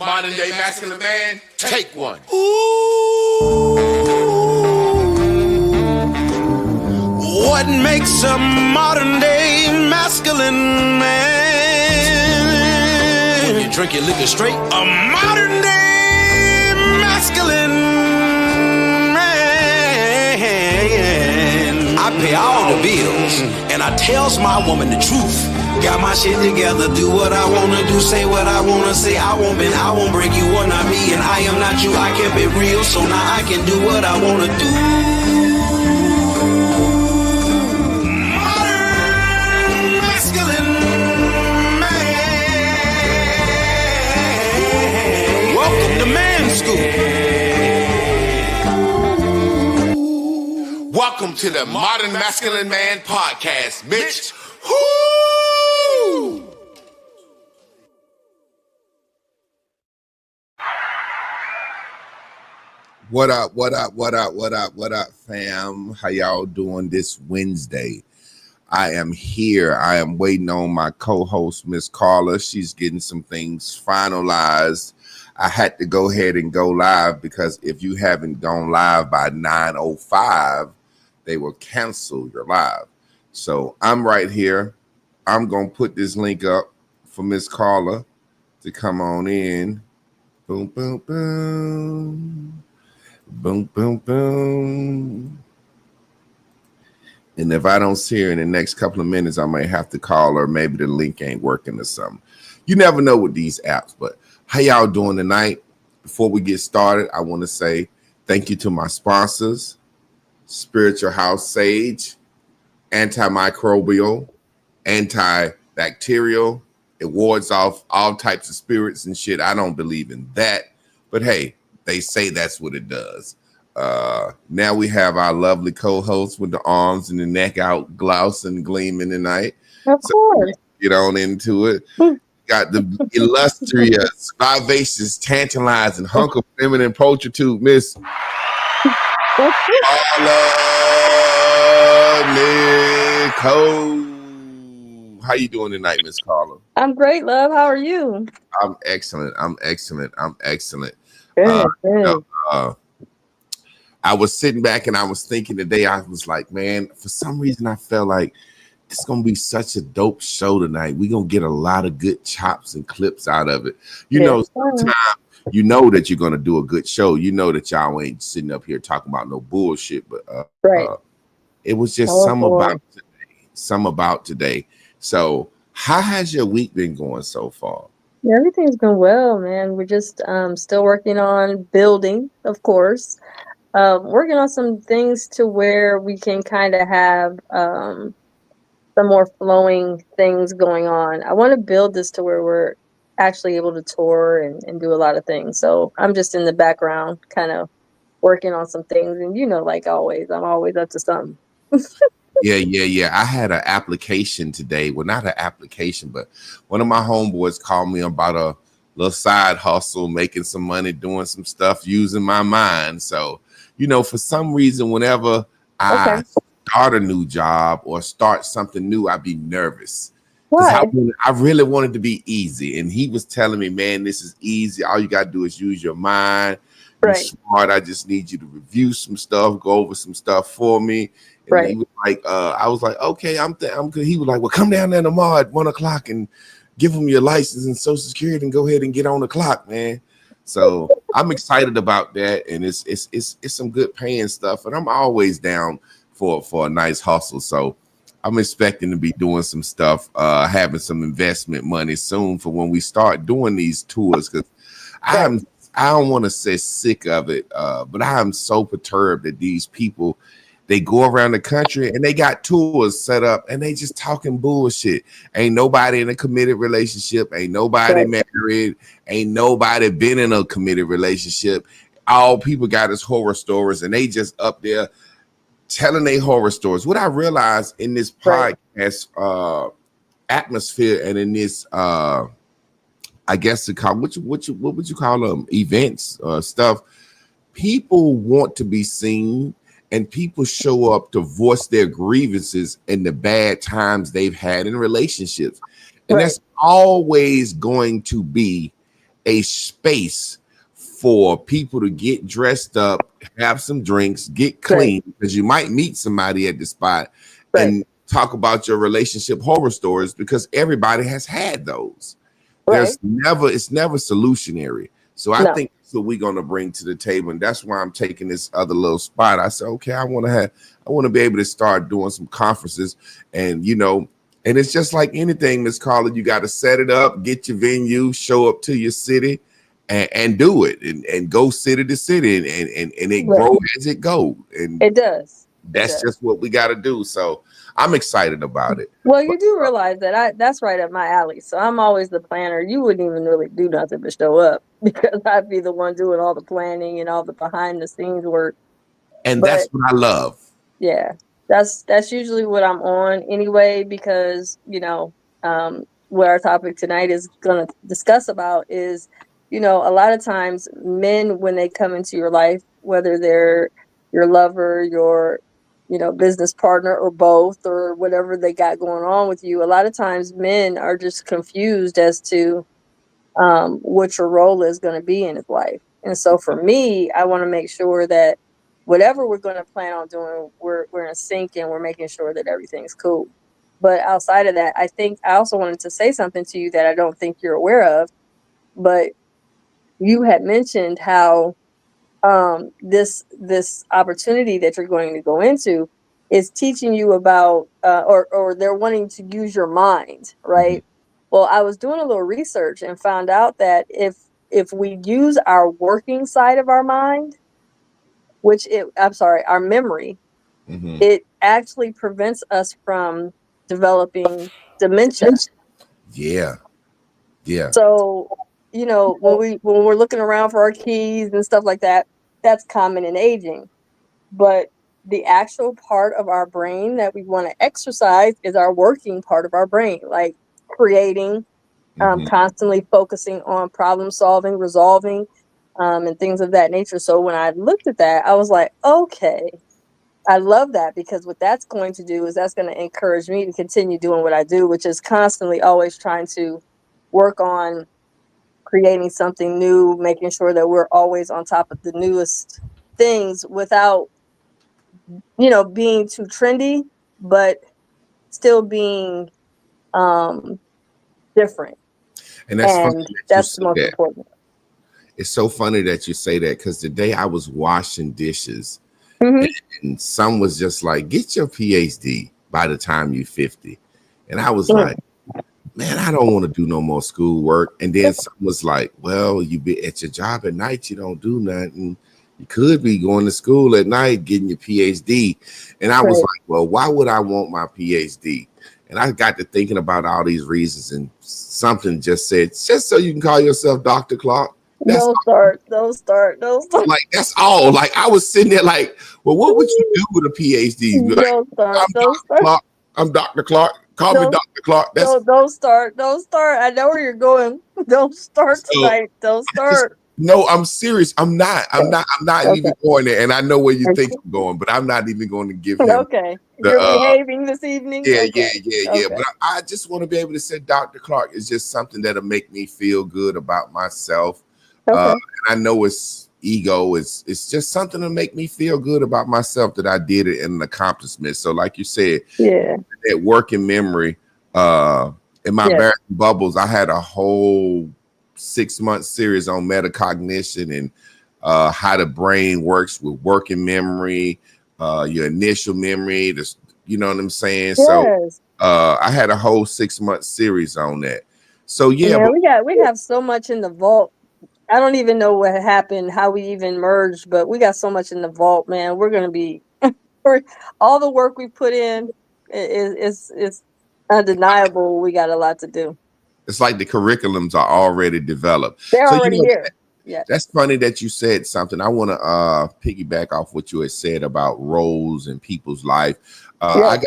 Modern day masculine man, take one. Ooh, what makes a modern day masculine man? When you drink your liquor straight, a modern day masculine man. I pay all the bills, and I tells my woman the truth. Got my shit together, do what I wanna do, say what I wanna say. I won't bend, I won't break, you are not me, and I am not you. I kept it real, so now I can do what I wanna do. Modern masculine man. Welcome to Man School. Welcome to the Modern Masculine Man Podcast, bitch. Woo! What up, fam? How y'all doing this Wednesday? I am here. I am waiting on my co-host, Miss Carla. She's getting some things finalized. I had to go ahead and go live because if you haven't gone live by 9:05, they will cancel your live. So I'm right here. I'm going to put this link up for Miss Carla to come on in. Boom, boom, boom. Boom, boom, boom. And if I don't see her in the next couple of minutes, I might have to call her. Maybe the link ain't working or something. You never know with these apps, but how y'all doing tonight? Before we get started, I want to say thank you to my sponsors, Spiritual House Sage, antimicrobial, antibacterial. It wards off all types of spirits and shit. I don't believe in that, but hey, they say that's what it does. Now we have our lovely co-host with the arms and the neck out, glousing, gleaming tonight. Of course. Get on into it. Got the illustrious, vivacious, tantalizing, hunk of feminine prostitute, Miss Carla Nicole. How you doing tonight, Miss Carla? I'm great, love. How are you? I'm excellent. Good. I was sitting back and I was thinking today, I was like, man, for some reason I felt like it's going to be such a dope show tonight. We're going to get a lot of good chops and clips out of it. You know, sometimes you know that you're going to do a good show. You know that y'all ain't sitting up here talking about no bullshit, but right. It was just some about today. So how has your week been going so far? Yeah, everything's been well, man. We're just still working on building, of course. Working on some things to where we can kind of have some more flowing things going on. I want to build this to where we're actually able to tour and do a lot of things. So I'm just in the background kind of working on some things. And, you know, like always, I'm always up to something. Yeah. I had an application today. Well, not an application, but one of my homeboys called me about a little side hustle, making some money, doing some stuff, using my mind. So, you know, for some reason, whenever I start a new job or start something new, I'd be nervous. Why? I really wanted to be easy. And he was telling me, man, this is easy. All you got to do is use your mind. You're smart. I just need you to review some stuff, go over some stuff for me. And he was like, I was like, okay, I'm good. He was like, well, come down there tomorrow at 1:00 and give them your license and Social Security and go ahead and get on the clock, man. So I'm excited about that, and it's some good paying stuff, and I'm always down for a nice hustle. So I'm expecting to be doing some stuff, having some investment money soon for when we start doing these tours, because I don't want to say sick of it, but I am so perturbed that these people, they go around the country and they got tours set up and they just talking bullshit. Ain't nobody in a committed relationship. Ain't nobody married. Ain't nobody been in a committed relationship. All people got is horror stories and they just up there telling their horror stories. What I realized in this podcast atmosphere and in this, I guess to call what would you call them, events stuff, people want to be seen. And people show up to voice their grievances and the bad times they've had in relationships. And that's always going to be a space for people to get dressed up, have some drinks, get clean, because you might meet somebody at the spot and talk about your relationship horror stories, because everybody has had those. It's never solutionary. So I think that's what we're gonna bring to the table, and that's why I'm taking this other little spot. I said, okay, I want to be able to start doing some conferences, and and it's just like anything, Miss Carla, you got to set it up, get your venue, show up to your city, and do it, and go city to city, and it grows as it goes, and it does. That's just what we got to do. So I'm excited about it. Well, you do realize that that's right up my alley. So I'm always the planner. You wouldn't even really do nothing but show up, because I'd be the one doing all the planning and all the behind the scenes work. And that's what I love. Yeah, that's usually what I'm on anyway, because what our topic tonight is going to discuss about is, a lot of times men, when they come into your life, whether they're your lover, your business partner, or both, or whatever they got going on with you, a lot of times men are just confused as to what your role is going to be in his life. And so for me, I want to make sure that whatever we're going to plan on doing, we're in sync, and we're making sure that everything's cool. But outside of that, I think I also wanted to say something to you that I don't think you're aware of, but you had mentioned how this opportunity that you're going to go into is teaching you about or they're wanting to use your mind, right? Well, I was doing a little research and found out that if we use our working side of our mind, our memory, it actually prevents us from developing dementia. Yeah. So, when we're looking around for our keys and stuff like that, that's common in aging. But the actual part of our brain that we want to exercise is our working part of our brain, like creating, constantly focusing on problem solving, resolving, and things of that nature. So when I looked at that, I was like, okay, I love that, because what that's going to do is that's going to encourage me to continue doing what I do, which is constantly always trying to work on creating something new, making sure that we're always on top of the newest things without, being too trendy, but still being different. And that's funny that's the most important. It's so funny that you say that, because today I was washing dishes, and some was just like, get your PhD by the time you're 50. And I was like, man, I don't want to do no more school work. And then some was like, well, you be at your job at night, you don't do nothing. You could be going to school at night, getting your PhD. And I was like, well, why would I want my PhD? And I got to thinking about all these reasons, and something just said, just so you can call yourself Dr. Clark. Don't start. Like, that's all. Like, I was sitting there like, well, what would you do with a PhD? Like, I'm Dr. Clark. Call me Dr. Clark. Don't start. I know where you're going. Don't start tonight. Don't start. No, I'm serious. I'm not even going there. And I know where you think I'm going, but I'm not even going to give him. Okay. You're behaving this evening? Yeah. But I just want to be able to say Dr. Clark is just something that'll make me feel good about myself. And I know it's ego. It's just something to make me feel good about myself, that I did it in an accomplishment. So like you said, that working memory, in my Barry Bubbles, I had a whole 6-month series on metacognition and how the brain works with working memory, your initial memory, you know what I'm saying? So I had a whole 6-month series on that. So we have so much in the vault. I don't even know what happened, how we even merged, but we got so much in the vault, man. We're gonna be all the work we put in is undeniable. We got a lot to do. It's like the curriculums are already developed. They're already here. Yeah. That's funny that you said something. I want to piggyback off what you had said about roles in people's life. I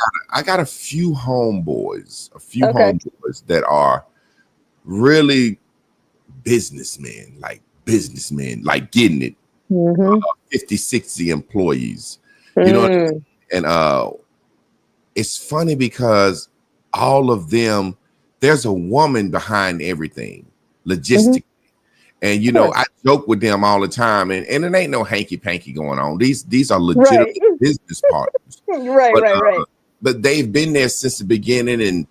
got a few homeboys, that are really businessmen, like getting it. 50, 60 employees. You know what I mean? And it's funny because all of them, there's a woman behind everything, logistically. And I joke with them all the time, and it ain't no hanky panky going on. These are legitimate Right. business partners. Right, But right. but they've been there since the beginning, and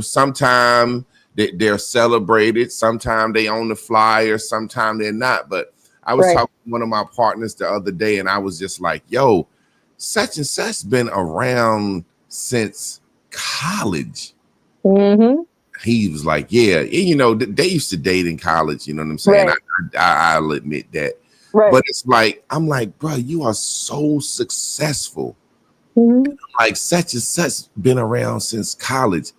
sometimes they're celebrated, sometimes they own the flyer, sometimes they're not. But I was talking to one of my partners the other day, and I was just like, yo, such and such been around since college. Mm-hmm. He was like, yeah, they used to date in college, you know what I'm saying? Right. I'll admit that. Right. But it's like, I'm like, bro, you are so successful. Mm-hmm. Like such and such been around since college.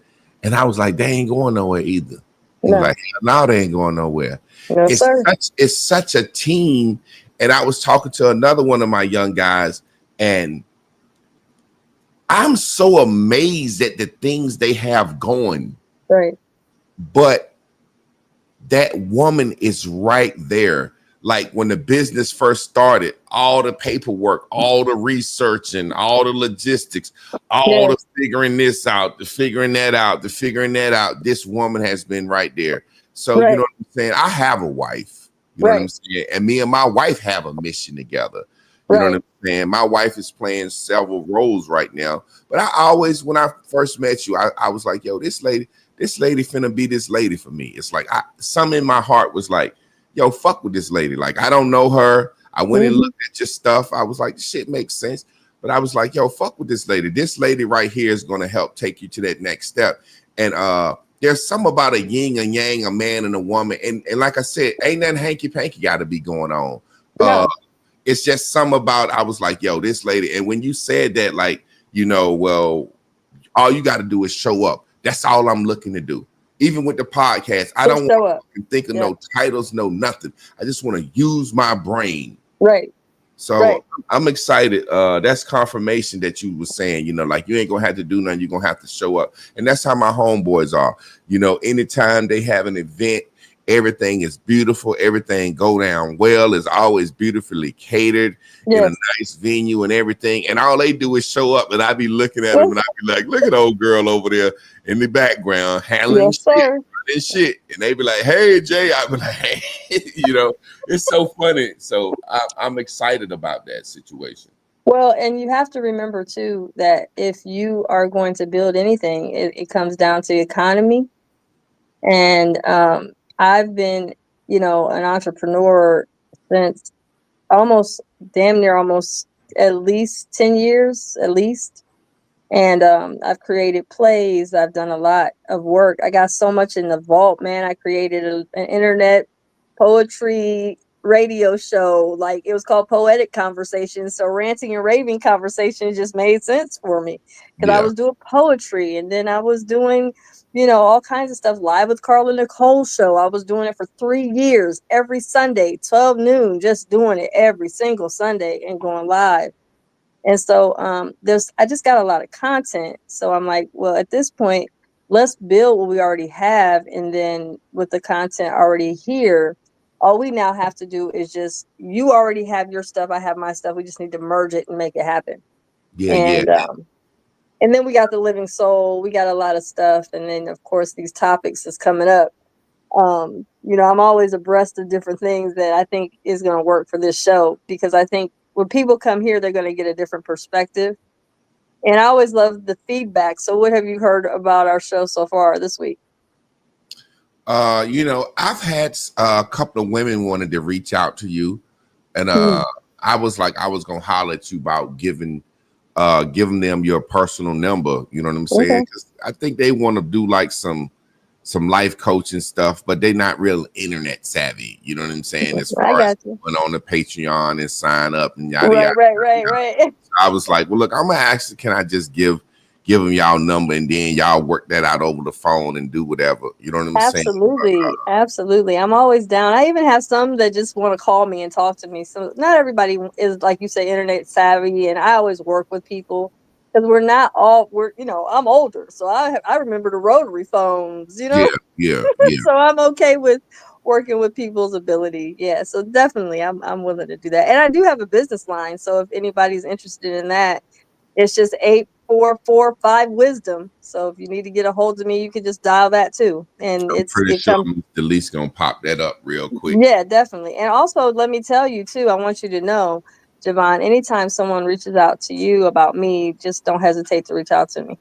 And I was like, they ain't going nowhere either. He was like, no, they ain't going nowhere. No, sir. It's such a team. And I was talking to another one of my young guys, and I'm so amazed at the things they have going. Right. But that woman is right there. Like when the business first started, all the paperwork, all the research, and all the logistics, all the figuring this out, the figuring that out, the figuring that out. This woman has been right there. So you know what I'm saying? I have a wife. You know what I'm saying? And me and my wife have a mission together. You know what I'm saying? My wife is playing several roles right now. But I always, when I first met you, I was like, yo, this lady finna be this lady for me. It's like something in my heart was like, yo, fuck with this lady. Like, I don't know her. I went and looked at your stuff. I was like, shit makes sense. But I was like, yo, fuck with this lady. This lady right here is going to help take you to that next step. And there's some about a yin and yang, a man and a woman. And like I said, ain't nothing hanky panky got to be going on. It's just some about, I was like, yo, this lady. And when you said that, like, well, all you got to do is show up. That's all I'm looking to do. Even with the podcast, I don't want to think of no titles, no nothing. I just want to use my brain. Right. So I'm excited. That's confirmation that you were saying, like you ain't gonna have to do nothing. You're gonna have to show up. And that's how my homeboys are. Anytime they have an event, everything is beautiful. Everything go down well. It's always beautifully catered in a nice venue and everything. And all they do is show up, and I be looking at them, and I be like, look at the old girl over there in the background handling shit. And they be like, hey, Jay. I be like, hey, it's so funny. So I'm excited about that situation. Well, and you have to remember too that if you are going to build anything, it comes down to economy. And I've been, an entrepreneur since damn near almost at least 10 years, at least. And I've created plays. I've done a lot of work. I got so much in the vault, man. I created an internet poetry radio show. Like, it was called Poetic Conversations. So Ranting and Raving Conversations just made sense for me because I was doing poetry, and then I was doing, all kinds of stuff. Live with Carla, Nicole show. I was doing it for 3 years, every Sunday, 12 noon, just doing it every single Sunday and going live. And so I just got a lot of content. So I'm like, well, at this point, let's build what we already have. And then with the content already here, all we now have to do is you already have your stuff. I have my stuff. We just need to merge it and make it happen. And then we got the Living Soul. We got a lot of stuff. And then, of course, these topics is coming up. I'm always abreast of different things that I think is going to work for this show, because I think when people come here, they're going to get a different perspective. And I always love the feedback. So what have you heard about our show so far this week? I've had a couple of women wanted to reach out to you, and I was like, I was going to holler at you about giving them your personal number. You know what I'm saying? Because I think they want to do like some life coaching stuff, but they're not real internet savvy. You know what I'm saying? As far as going on the Patreon and sign up and yada yada. Right. So I was like, well, look, I'm gonna ask you, can I just give them y'all number, and then y'all work that out over the phone and do whatever. You know what I'm saying? Absolutely. I'm always down. I even have some that just want to call me and talk to me. So not everybody is, like you say, internet savvy, and I always work with people. Because I'm older, so I remember the rotary phones, Yeah. So I'm okay with working with people's ability. Yeah, so definitely I'm willing to do that. And I do have a business line, so if anybody's interested in that, it's just 444 5 wisdom. So if you need to get a hold of me, you can just dial that too. And I'm pretty it sure comes. Mr. Lee's gonna pop that up real quick. Yeah, definitely. And also, let me tell you too, I want you to know, Javon, anytime someone reaches out to you about me, just don't hesitate to reach out to me.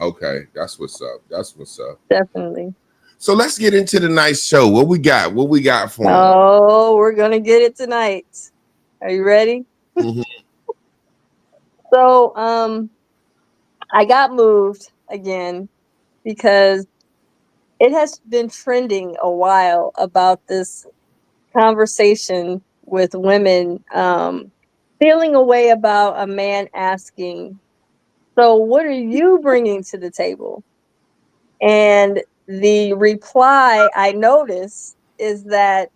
Okay, that's what's up. That's what's up. Definitely. So let's get into the nice show. What we got? What we got for them? Oh, we're gonna get it tonight. Are you ready? Mm-hmm. So, I got moved again because it has been trending a while about this conversation with women feeling a way about a man asking, so what are you bringing to the table? And the reply I notice is that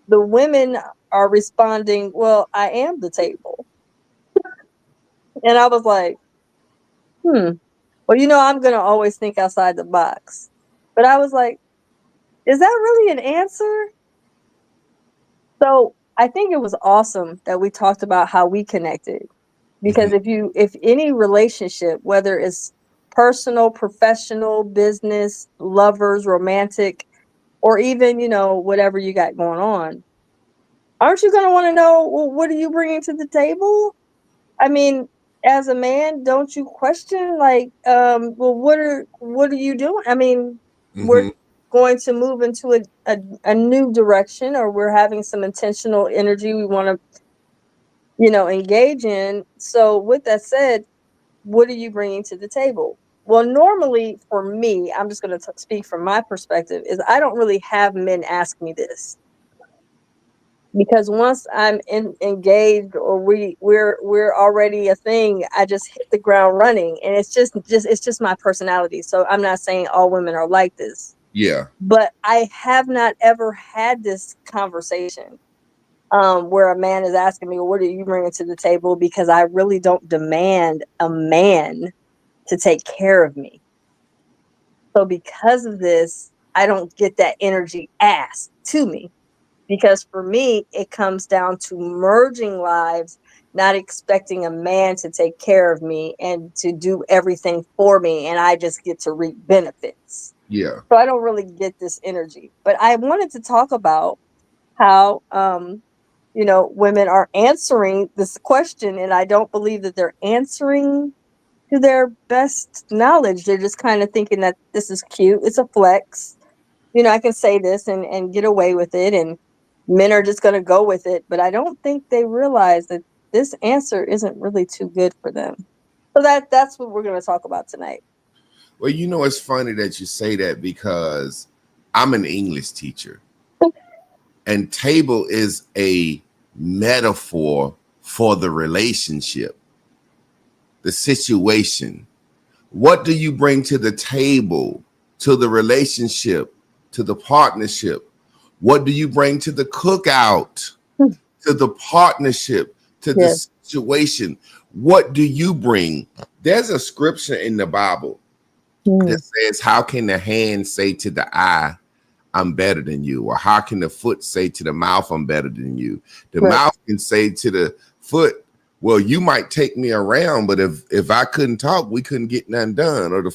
the women are responding, well, I am the table. And I was like, well, I'm going to always think outside the box. But I was like, is that really an answer? So I think it was awesome that we talked about how we connected. Because if any relationship, whether it's personal, professional, business, lovers, romantic, or even, whatever you got going on, aren't you going to want to know, well, what are you bringing to the table? I mean, as a man, don't you question like, well, what are you doing? I mean, we're going to move into a new direction, or we're having some intentional energy we want to, engage in. So with that said, what are you bringing to the table? Well, normally for me, I'm just going to speak from my perspective, is I don't really have men ask me this. Because once I'm engaged, or we're already a thing, I just hit the ground running, and it's just my personality. So I'm not saying all women are like this. Yeah. But I have not ever had this conversation where a man is asking me, well, what are you bringing to the table? Because I really don't demand a man to take care of me. So because of this, I don't get that energy asked to me. Because for me, it comes down to merging lives, not expecting a man to take care of me and to do everything for me, and I just get to reap benefits. Yeah. So I don't really get this energy. But I wanted to talk about how women are answering this question, and I don't believe that they're answering to their best knowledge. They're just kind of thinking that this is cute, it's a flex, I can say this and get away with it, and men are just going to go with it. But I don't think they realize that this answer isn't really too good for them. So that's what we're going to talk about tonight. Well, it's funny that you say that, because I'm an English teacher, and table is a metaphor for the relationship, the situation. What do you bring to the table, to the relationship, to the partnership? What do you bring to the cookout, to the partnership, to the situation? What do you bring? There's a scripture in the Bible that says, how can the hand say to the eye, I'm better than you? Or how can the foot say to the mouth, I'm better than you? The mouth can say to the foot, well, you might take me around, but if I couldn't talk, we couldn't get nothing done. Or the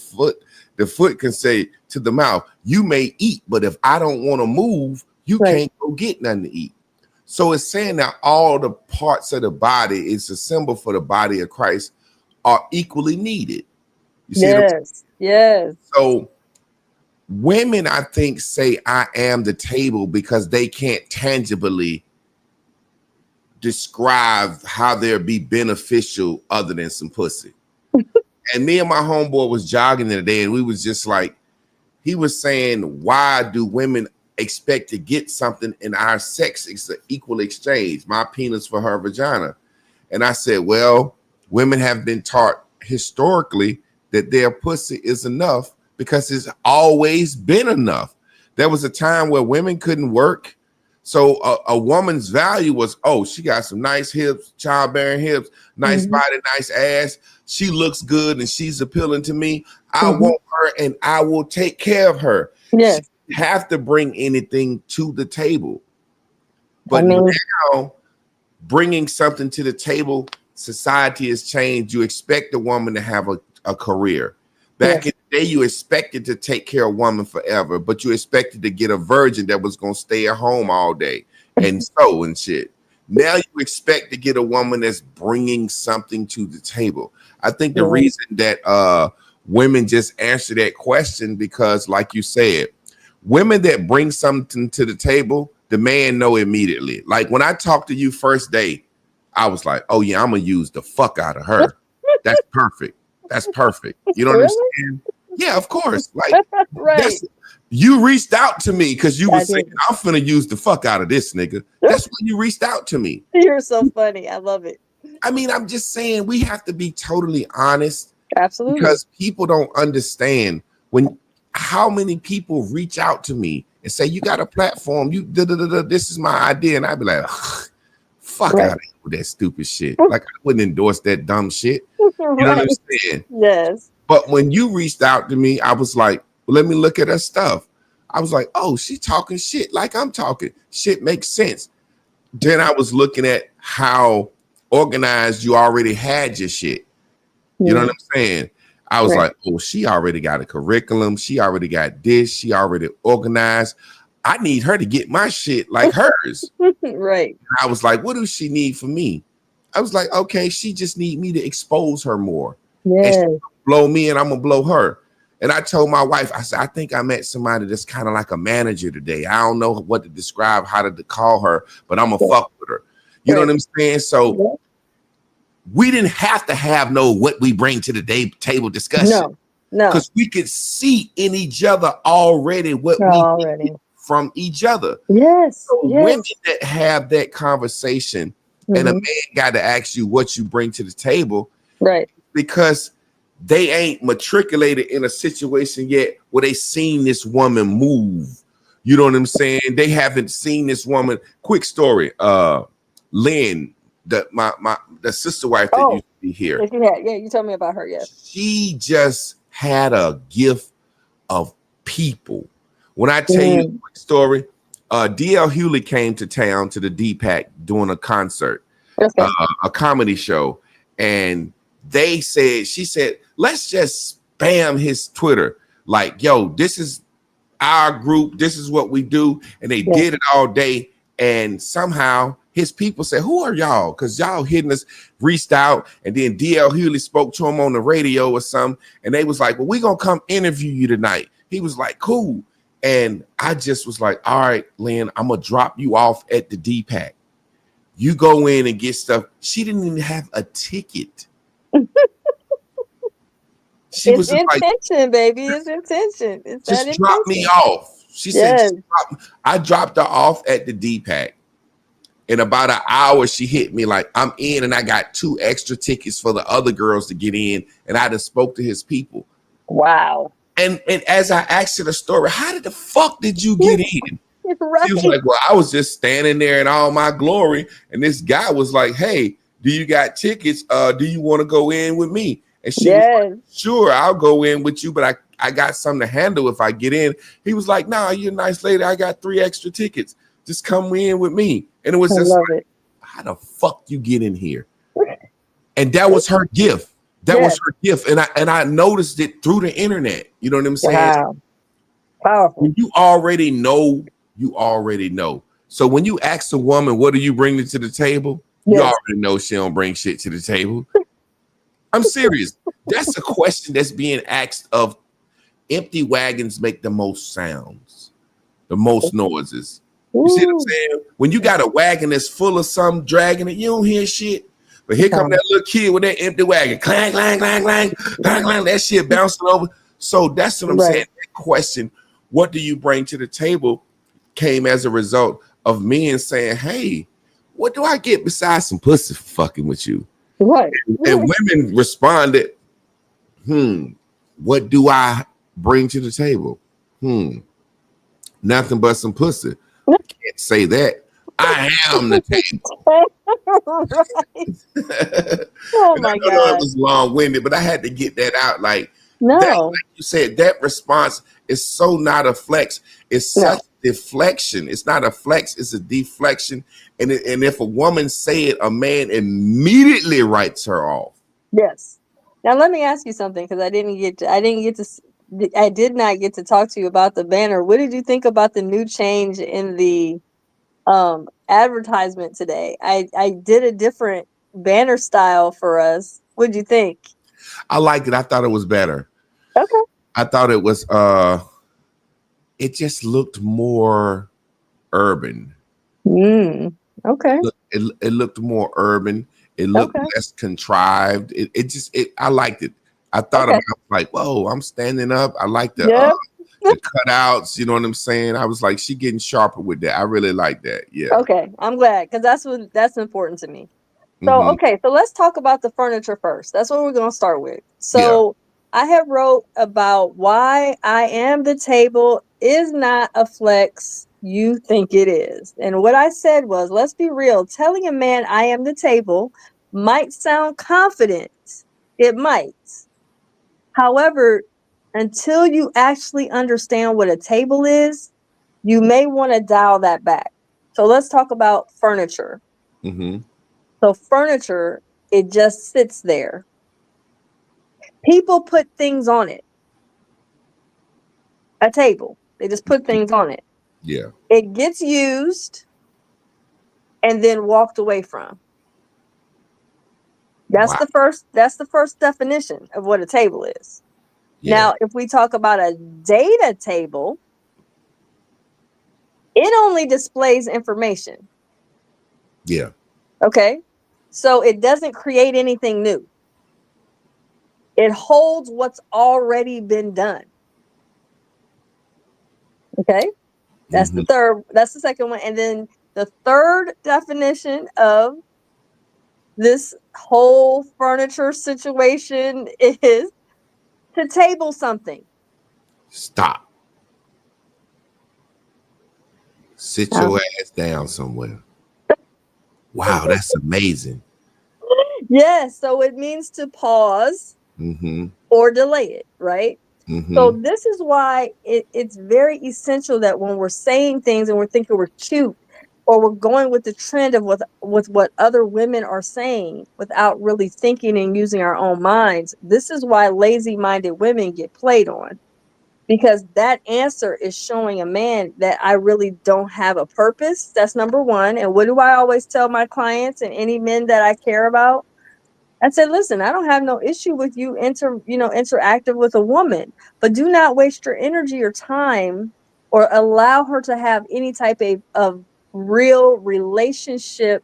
foot can say to the mouth, you may eat, but if I don't want to move, you can't go get nothing to eat. So it's saying that all the parts of the body, it's a symbol for the body of Christ, are equally needed. You see what I'm saying? Yes. So women, I think, say I am the table because they can't tangibly describe how they'll be beneficial other than some pussy. And me and my homeboy was jogging the other day, and we was just like, he was saying, why do women expect to get something in our sex? It's an equal exchange, my penis for her vagina. And I said, well, women have been taught historically that their pussy is enough because it's always been enough. There was a time where women couldn't work. So a woman's value was, oh, she got some nice hips, childbearing hips, nice body, nice ass. She looks good and she's appealing to me. I want her and I will take care of her. Yes. She didn't have to bring anything to the table. But now bringing something to the table society has changed. You expect a woman to have a career. Back in the day, you expected to take care of a woman forever, but you expected to get a virgin that was going to stay at home all day and sew and shit. Now you expect to get a woman that's bringing something to the table. I think the reason that women just answer that question because, like you said, women that bring something to the table, the man know immediately. Like when I talked to you first day, I was like, oh yeah, I'm gonna use the fuck out of her. That's perfect. That's perfect. You know what I'm saying? Yeah, of course. Like you reached out to me because you were saying, I'm finna use the fuck out of this nigga. That's when you reached out to me. You're so funny. I love it. I mean, I'm just saying we have to be totally honest. Absolutely. Because people don't understand how many people reach out to me and say, you got a platform, this is my idea. And I'd be like, fuck out of here with that stupid shit. Like I wouldn't endorse that dumb shit. You know what I'm saying? Yes. But when you reached out to me, I was like, well, let me look at her stuff. I was like, oh, she talking shit like I'm talking. Shit makes sense. Then I was looking at how organized you already had your shit. You know what I'm saying? I was like, oh, she already got a curriculum. She already got this. She already organized. I need her to get my shit like hers. Right. And I was like, what does she need from me? I was like, okay, she just need me to expose her more. Yes. And blow me and I'm going to blow her. And I told my wife, I said, I think I met somebody that's kind of like a manager today. I don't know what to describe, how to call her, but I'm going to fuck with her. You know what I'm saying? So we didn't have to have what we bring to the table discussion. No. Because we could see in each other already what we need from each other. Yes. So women that have that conversation and a man got to ask you what you bring to the table. Right. Because they ain't matriculated in a situation yet where they seen this woman move. You know what I'm saying? They haven't seen this woman. Quick story. Lynn, the sister wife that used to be here. Yeah, you told me about her. Yes. She just had a gift of people. When I tell you a quick story, DL Hewley came to town to the DPAC doing a concert, a comedy show, and she said, let's just spam his Twitter. Like, yo, this is our group. This is what we do. And they did it all day. And somehow his people said, who are y'all? Because y'all hitting us, reached out. And then DL Hewley spoke to him on the radio or something. And they was like, well, we're going to come interview you tonight. He was like, cool. And I just was like, all right, Lynn, I'm going to drop you off at the DPAC. You go in and get stuff. She didn't even have a ticket. It's intention, baby. It's intention. It's just drop me off. She said, I dropped her off at the DPAC. In about an hour, she hit me like, I'm in and I got 2 extra tickets for the other girls to get in. And I just spoke to his people. Wow. And as I asked her the story, how did the fuck did you get in? Right. She was like, well, I was just standing there in all my glory. And this guy was like, hey, do you got tickets? Do you want to go in with me? And she was like, sure, I'll go in with you, but I got something to handle if I get in. He was like, nah, you're a nice lady. I got 3 extra tickets. Just come in with me. And it was just like, how the fuck you get in here? And that was her gift. That was her gift. And I noticed it through the internet. You know what I'm saying? Wow. Powerful. When you already know, you already know. So when you ask a woman, what do you bring to the table? You already know she don't bring shit to the table. I'm serious. That's a question that's being asked of empty wagons make the most sounds, the most noises. You see what I'm saying? When you got a wagon that's full of something dragging it, you don't hear shit. But here come that little kid with that empty wagon. Clang, clang, clang, clang, clang, clang. That shit bouncing over. So that's what I'm saying. That question, what do you bring to the table, came as a result of men saying, hey, what do I get besides some pussy for fucking with you? Right. And women responded, what do I bring to the table? Nothing but some pussy. Can't say that. I am the table. Oh my God. It was long-winded, but I had to get that out. Like, That, No. like you said, that response is so not a flex. It's such deflection. It's not a flex. It's a deflection. And if a woman say it, a man immediately writes her off. Yes. Now let me ask you something, because I did not get to talk to you about the banner. What did you think about the new change in the advertisement today? I did a different banner style for us. What did you think? I liked it. I thought it was better. Okay. I thought it was it just looked more urban. Okay. It looked more urban. It looked Okay. less contrived. I liked it. I thought about like, whoa, I'm standing up. I like the cutouts, you know what I'm saying? I was like, she getting sharper with that. I really like that. Yeah. Okay. I'm glad, because that's important to me. So, okay, so let's talk about the furniture first. That's what we're going to start with. So, I have wrote about why I am the table is not a flex you think it is. And what I said was, let's be real, telling a man I am the table might sound confident. It might. However, until you actually understand what a table is, you may want to dial that back. So let's talk about furniture. So furniture, it just sits there. People put things on it. A table, they just put things on it. Yeah. It gets used and then walked away from. That's the first definition of what a table is. Yeah. Now, if we talk about a data table, it only displays information. Yeah. Okay. So it doesn't create anything new. It holds what's already been done. Okay. That's the third. That's the second one. And then the third definition of this whole furniture situation is to table something. Stop. Sit your ass down somewhere. Wow, that's amazing. Yes. So it means to pause or delay it, right? So this is why it's very essential that when we're saying things and we're thinking we're cute, or we're going with the trend of with what other women are saying without really thinking and using our own minds, this is why lazy-minded women get played on. Because that answer is showing a man that I really don't have a purpose. That's number one. And what do I always tell my clients and any men that I care about? I said, listen, I don't have no issue with you interactive with a woman, but do not waste your energy or time or allow her to have any type of real relationship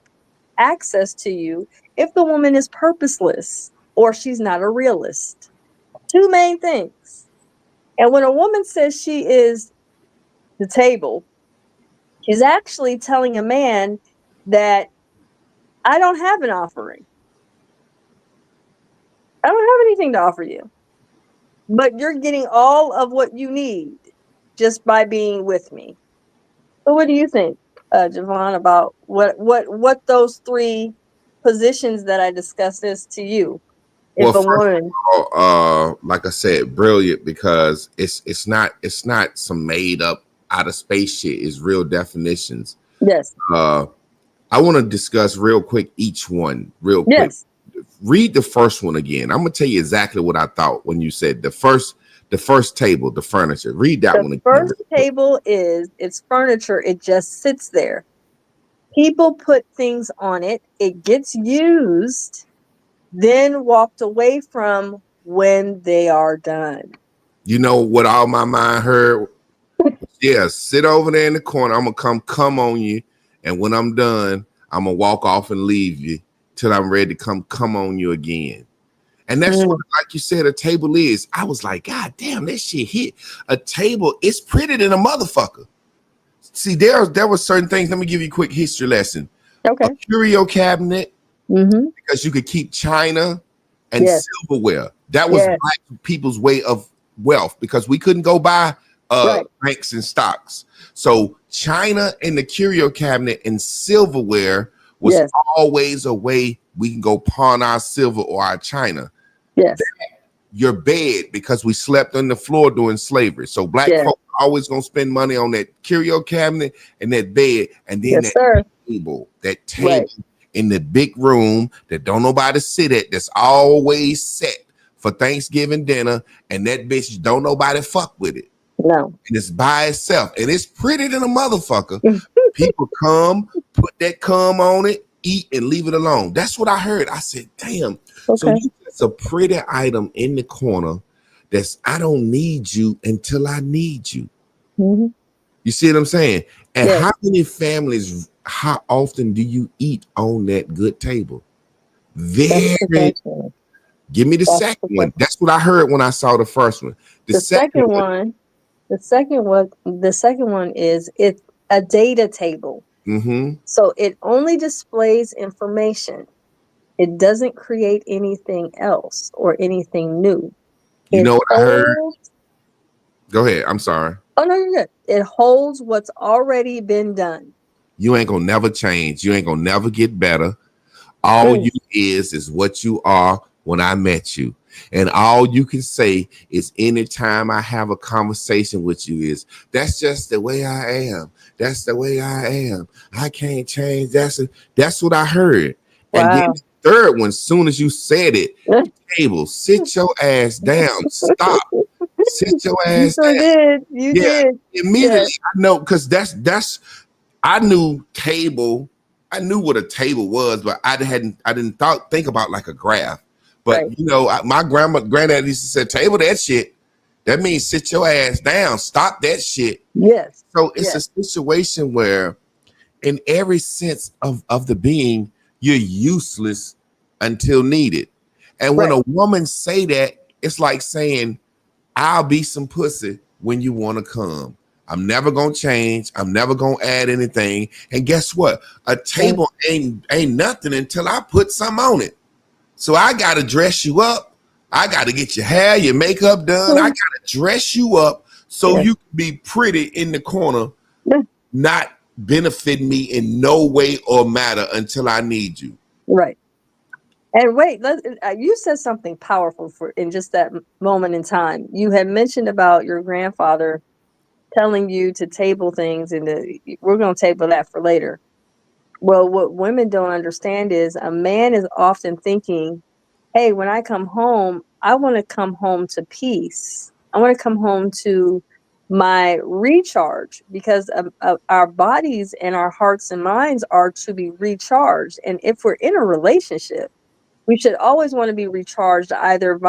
access to you if the woman is purposeless or she's not a realist. Two main things. And when a woman says she is the table, she's actually telling a man that I don't have an offering. I don't have anything to offer you. But you're getting all of what you need just by being with me. So what do you think, Javon, about what those three positions that I discussed is to you? Well, If a first woman, of all, like I said, brilliant, because it's not some made up out of space shit. It's real definitions. yes, I want to discuss real quick each one real quick. yes. Read the first one again. I'm gonna tell you exactly what I thought when you said the first table, the furniture. Read that one The again. first table it's furniture. It just sits there. People put things on it. It gets used, then walked away from when they are done. You know what all my mind heard? Yeah, sit over there in the corner. I'm gonna come on you, and when I'm done, I'm gonna walk off and leave you till I'm ready to come on you again. And that's what, like you said, a table is. I was like, God damn, that shit hit. A table, it's pretty than a motherfucker. See, there were certain things. Let me give you a quick history lesson. Okay. A curio cabinet, because you could keep china and silverware. That was black people's way of wealth, because we couldn't go buy banks and stocks. So china and the curio cabinet and silverware was always a way we can go pawn our silver or our china. Yes. your bed because we slept on the floor during slavery. So black folks always gonna spend money on that curio cabinet and that bed, and then that table in the big room that don't nobody sit at, that's always set for Thanksgiving dinner, and that bitch don't nobody fuck with it. No. And it's by itself, and it's pretty than a motherfucker. People come, put that cum on it, eat, and leave it alone. That's what I heard. I said, damn. So it's a pretty item in the corner that's, I don't need you until I need you. Mm-hmm. You see what I'm saying? And how many families, how often do you eat on that good table? Very. Give me the second one. That's what I heard when I saw the first one. The second one is, it's a data table. Mm-hmm. So it only displays information. It doesn't create anything else or anything new. You know what I heard? Go ahead. I'm sorry. Oh, no, you're good. It holds what's already been done. You ain't gonna never change. You ain't gonna never get better. All you is what you are when I met you. And all you can say is, anytime I have a conversation with you, is, that's just the way I am. That's the way I am. I can't change. That's what I heard. Wow. And then the third one, soon as you said it, table, sit your ass down. Stop. Sit your ass down. You did. Immediately, I know, because that's I knew table. I knew what a table was, but I didn't think about like a graph. But you know, my granddad used to say, table that shit. That means sit your ass down. Stop that shit. Yes. So it's a situation where, in every sense of the being, you're useless until needed. And when a woman say that, it's like saying, I'll be some pussy when you want to come. I'm never gonna change. I'm never gonna add anything. And guess what? A table ain't nothing until I put something on it. So I gotta dress you up. I gotta get your hair, your makeup done. I gotta dress you up so you can be pretty in the corner, not benefiting me in no way or matter until I need you. Right. And wait, you said something powerful in just that moment in time. You had mentioned about your grandfather telling you to table things, and we're going to table that for later. Well, what women don't understand is, a man is often thinking, hey, when I come home, I want to come home to peace. I want to come home to my recharge, because our bodies and our hearts and minds are to be recharged. And if we're in a relationship, we should always want to be recharged, either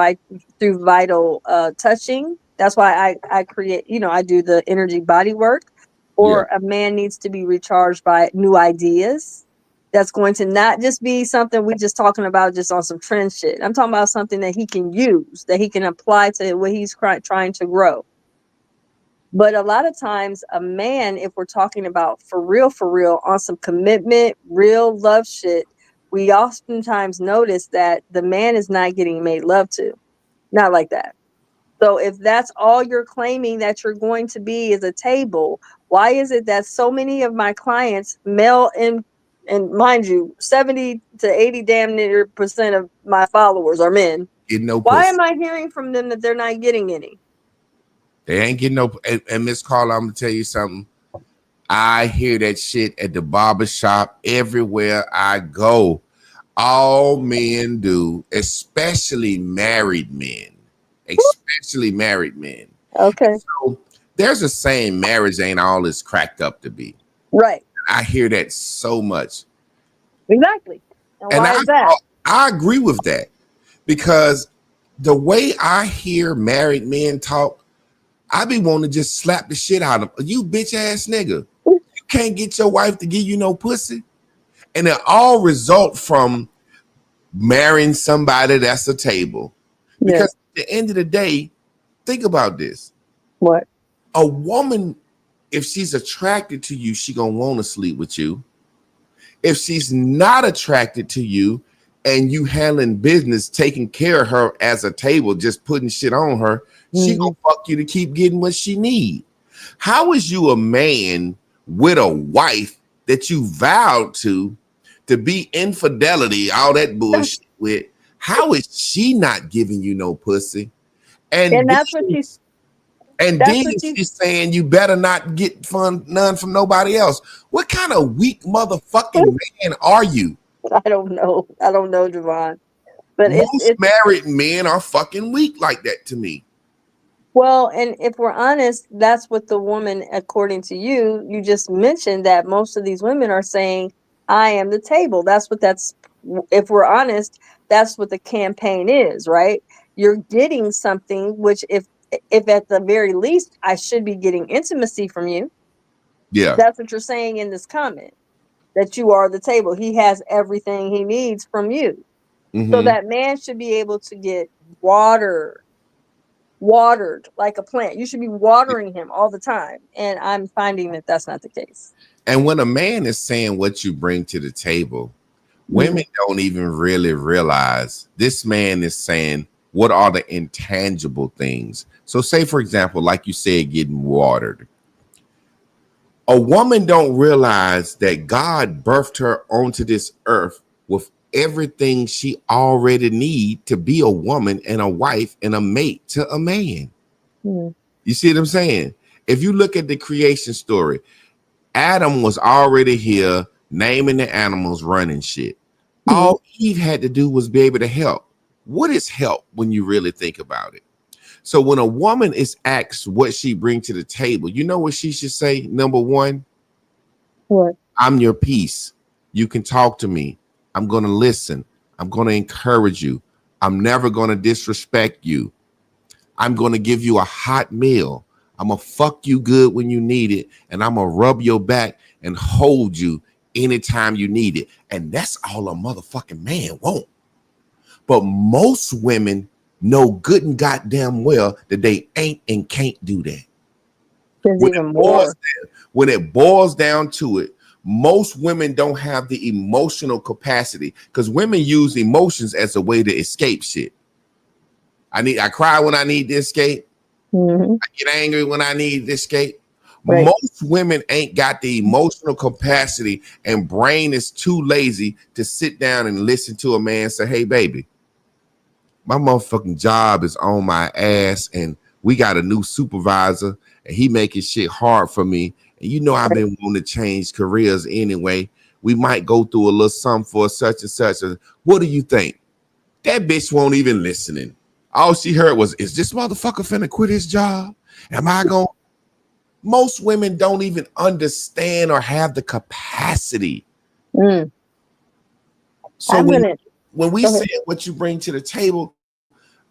through vital touching. That's why I create, I do the energy body work. Or a man needs to be recharged by new ideas. That's going to not just be something we just talking about just on some trend shit. I'm talking about something that he can use, that he can apply to what he's trying to grow. But a lot of times, a man, if we're talking about for real, on some commitment, real love shit, we oftentimes notice that the man is not getting made love to. Not like that. So if that's all you're claiming that you're going to be is a table, why is it that so many of my clients, male and mind you, 70 to 80 damn near % of my followers are men. Why am I hearing from them that they're not getting any? They ain't getting no. And Miss Carla, I'm gonna tell you something. I hear that shit at the barbershop everywhere I go. All men do, especially married men. Especially married men. Okay. So there's a saying, marriage ain't all it's cracked up to be. Right. I hear that so much. Exactly. And why is that? I agree with that, because the way I hear married men talk, I be wanting to just slap the shit out of them. You bitch ass nigga. You can't get your wife to give you no pussy. And it all result from marrying somebody that's a table. Because at the end of the day, think about this. What? A woman, if she's attracted to you, she gonna want to sleep with you. If she's not attracted to you and you handling business, taking care of her as a table, just putting shit on her, she gonna fuck you to keep getting what she need. How is you a man with a wife that you vowed to be infidelity, all that bullshit with, How is she not giving you no pussy? And And that's what then she's she's saying you better not get none from nobody else. What kind of weak motherfucking man are you? I don't know. I don't know, Javon. But Most it's married men are fucking weak like that to me. well, and if we're honest, that's what the woman, according to you, you just mentioned that most of these women are saying, I am the table. If we're honest, that's what the campaign is, right? You're getting something, which if at the very least, I should be getting intimacy from you. Yeah. That's what you're saying in this comment, that you are the table. He has everything he needs from you. So Mm-hmm. that man should be able to get water watered like a plant. You should be watering him all the time. And I'm finding that that's not the case. And when a man is saying what you bring to the table, women Mm. don't even really realize this man is saying what are the intangible things. So, say for example, like you said, getting watered. A woman don't realize that God birthed her onto this earth with everything she already need to be a woman and a wife and a mate to a man. Mm. You see what I'm saying? If you look at the creation story, Adam was already here, naming the animals, running shit. Mm. All Eve had to do was be able to help. What is help when you really think about it? So when a woman is asked what she brings to the table, you know what she should say? Number one, What? I'm your peace. You can talk to me. I'm going to listen. I'm going to encourage you. I'm never going to disrespect you. I'm going to give you a hot meal. I'm going to fuck you good when you need it. And I'm going to rub your back and hold you anytime you need it. And that's all a motherfucking man won't. But most women know good and goddamn well that they ain't and can't do that. There's When even it boils more. down, when it boils down to it, most women don't have the emotional capacity because women use emotions as a way to escape shit. I cry when I need to escape. Hmm. I get angry when I need to escape. Right. Most women ain't got the emotional capacity and brain is too lazy to sit down and listen to a man say, hey, baby, my motherfucking job is on my ass and we got a new supervisor and he making shit hard for me. And you know, I've Right. been wanting to change careers anyway. We might go through a little something for such and such. What do you think? That bitch won't even listening. All she heard was, is this motherfucker finna quit his job? Am I going? Most women don't even understand or have the capacity. Mm. So I'm gonna when we go say ahead. what you bring to the table,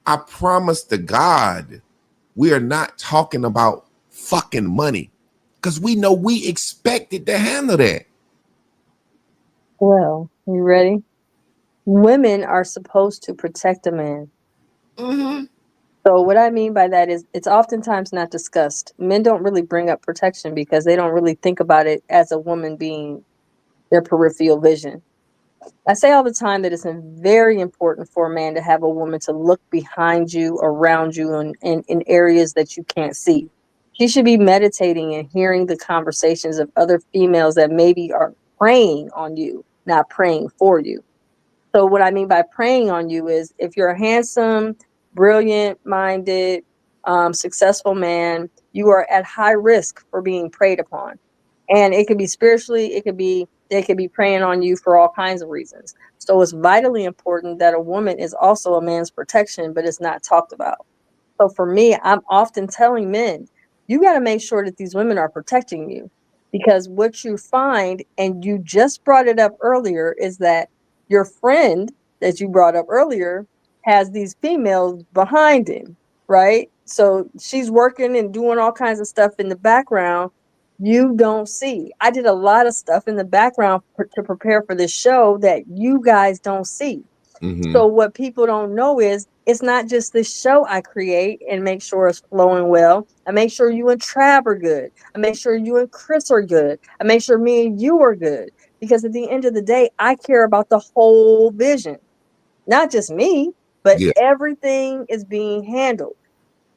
I promise to God, we are not talking about fucking money because we know we expected to handle that. Well, you ready? Women are supposed to protect a man. Mm-hmm. So what I mean by that is it's oftentimes not discussed. Men don't really bring up protection because they don't really think about it as a woman being their peripheral vision. I say all the time that it's very important for a man to have a woman to look behind you, around you, and in areas that you can't see. She should be meditating and hearing the conversations of other females that maybe are preying on you, not praying for you. So what I mean by preying on you is if you're a handsome, brilliant minded, successful man, you are at high risk for being preyed upon. And it could be spiritually, they could be preying on you for all kinds of reasons. So it's vitally important that a woman is also a man's protection, but it's not talked about. So for me, I'm often telling men, you got to make sure that these women are protecting you because what you find, and you just brought it up earlier, is that your friend that you brought up earlier has these females behind him, right? So she's working and doing all kinds of stuff in the background you don't see. I did a lot of stuff in the background to prepare for this show that you guys don't see. Mm-hmm. So what people don't know is it's not just this show I create and make sure it's flowing well. I make sure you and Trav are good. I make sure you and Chris are good. I make sure me and you are good. Because at the end of the day, I care about the whole vision. Not just me, but Yeah. everything is being handled.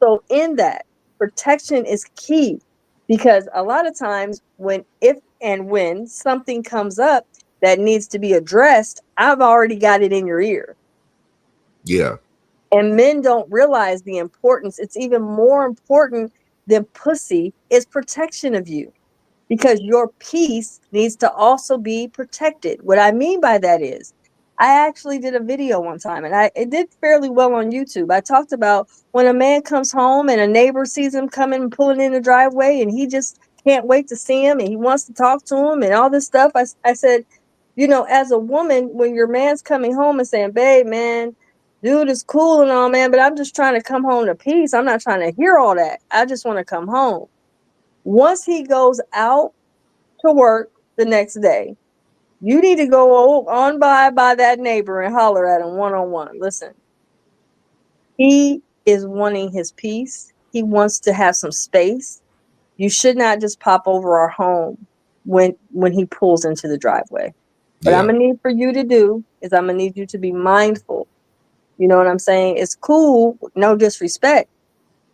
So in that, protection is key because a lot of times when if and when something comes up that needs to be addressed, I've already got it in your ear. Yeah. And men don't realize the importance. It's even more important than pussy is protection of you, because your peace needs to also be protected. What I mean by that is, I actually did a video one time, and it did fairly well on YouTube. I talked about when a man comes home and a neighbor sees him coming and pulling in the driveway, and he just can't wait to see him, and he wants to talk to him and all this stuff. I said, as a woman, when your man's coming home and saying, babe, man, dude is cool and all, man, but I'm just trying to come home to peace. I'm not trying to hear all that. I just want to come home. Once he goes out to work the next day, you need to go on by that neighbor and holler at him one-on-one. Listen, he is wanting his peace. He wants to have some space. You should not just pop over our home when he pulls into the driveway. What I'm Yeah. gonna need for you to do is I'm gonna need you to be mindful. You know what I'm saying? It's cool, no disrespect,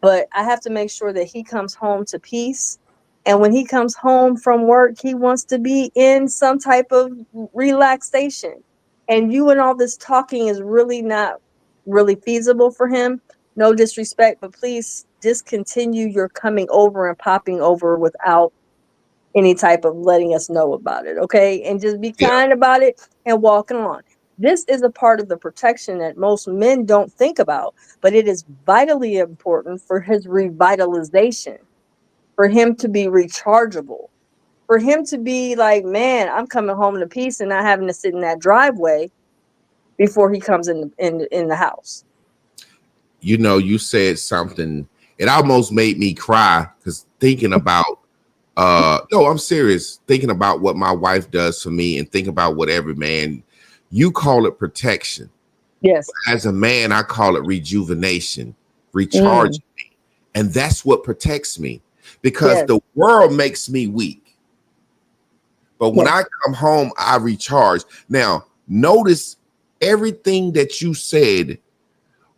but I have to make sure that he comes home to peace. And when he comes home from work, he wants to be in some type of relaxation. And you and all this talking is really not really feasible for him. No disrespect, but please discontinue your coming over and popping over without any type of letting us know about it. Okay. And just be Yeah. kind about it and walking on. This is a part of the protection that most men don't think about, but it is vitally important for his revitalization, for him to be rechargeable, for him to be like, man, I'm coming home to peace and not having to sit in that driveway before he comes in the house. You said something, it almost made me cry, because thinking about no, I'm serious, thinking about what my wife does for me, and think about what every man, you call it protection. Yes. As a man, I call it rejuvenation, Mm. recharging me. And that's what protects me, because Yes. the world makes me weak. But when Yes. I come home, I recharge. Now, notice everything that you said.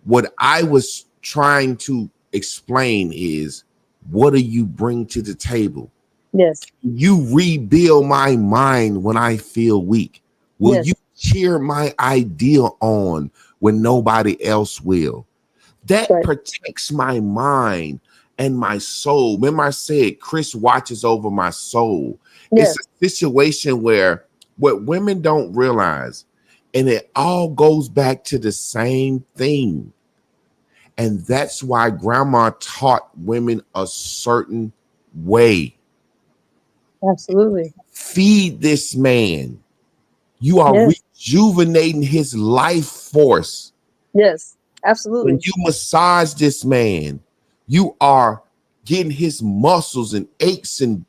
What I was trying to explain is, what do you bring to the table? Yes. You rebuild my mind when I feel weak. Will Yes. you cheer my ideal on when nobody else will? That Right. protects my mind and my soul. Remember, I said Chris watches over my soul. Yes. It's a situation where what women don't realize, and it all goes back to the same thing. And that's why grandma taught women a certain way. Absolutely. Feed this man. You are Yes. rejuvenating his life force. Yes. When Absolutely. you massage this man, you are getting his muscles and aches and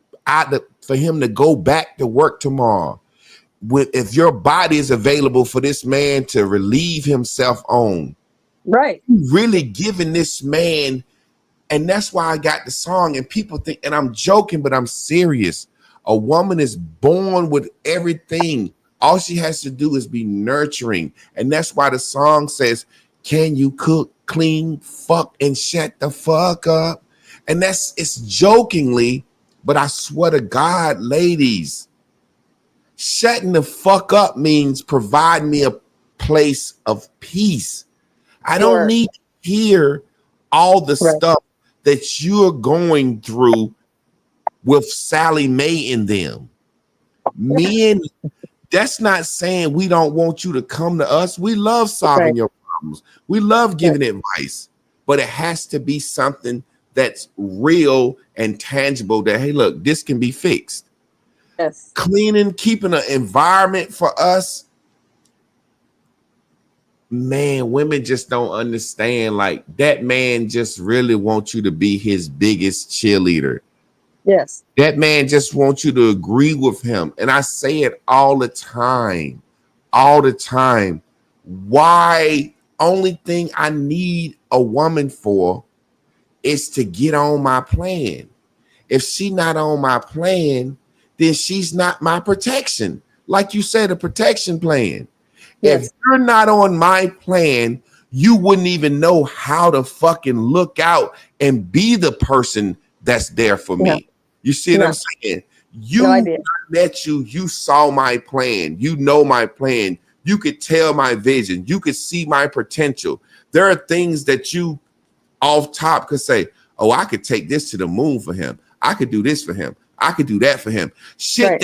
for him to go back to work tomorrow. If your body is available for this man to relieve himself on, Right. really giving this man. And that's why I got the song. And people think, and I'm joking, but I'm serious. A woman is born with everything. All she has to do is be nurturing. And that's why the song says, can you cook, clean, fuck, and shut the fuck up? And it's jokingly, but I swear to God, ladies, shutting the fuck up means provide me a place of peace. I don't Sure. need to hear all the Right. stuff that you're going through with Sally Mae in them. Men, that's not saying we don't want you to come to us. We love solving Right. your problems. We love Right. giving advice, but it has to be something that's real and tangible that, hey, look, this can be fixed. Yes. Cleaning, keeping an environment for us. Man, women just don't understand. Like, that man just really wants you to be his biggest cheerleader. Yes. That man just wants you to agree with him. And I say it all the time, all the time. Why? Only thing I need a woman for is to get on my plan. If she's not on my plan, then she's not my protection. Like you said, a protection plan. If Yes. you're not on my plan, you wouldn't even know how to fucking look out and be the person that's there for No. me. You see what No. I'm saying? No idea. I met you, you saw my plan. You know my plan. You could tell my vision. You could see my potential. There are things that you off top could say, oh, I could take this to the moon for him. I could do this for him. I could do that for him. Shit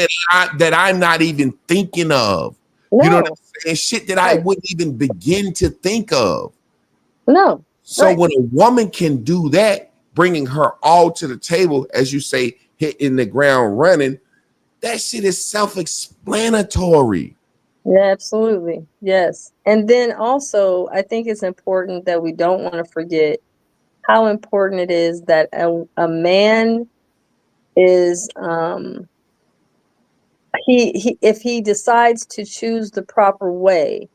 that I'm not even thinking of. No. You know what I'm saying? Shit that I wouldn't even begin to think of. No. So when a woman can do that, bringing her all to the table, as you say, hitting the ground running, that shit is self-explanatory. Yeah, absolutely. Yes. And then also, I think it's important that we don't want to forget how important it is that a man is he if he decides to choose the proper way,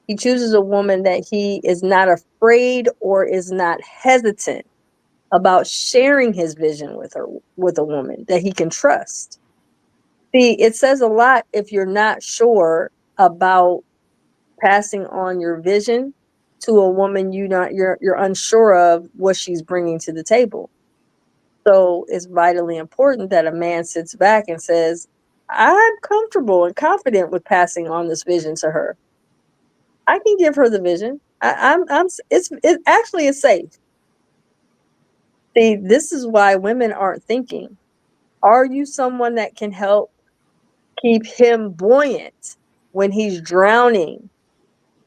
he chooses a woman that he is not afraid or is not hesitant about sharing his vision with her, with a woman that he can trust. See, it says a lot if you're not sure about passing on your vision to a woman you're unsure of what she's bringing to the table. So it's vitally important that a man sits back and says, I'm comfortable and confident with passing on this vision to her. I can give her the vision. It actually is safe. See, this is why women aren't thinking, are you someone that can help keep him buoyant when he's drowning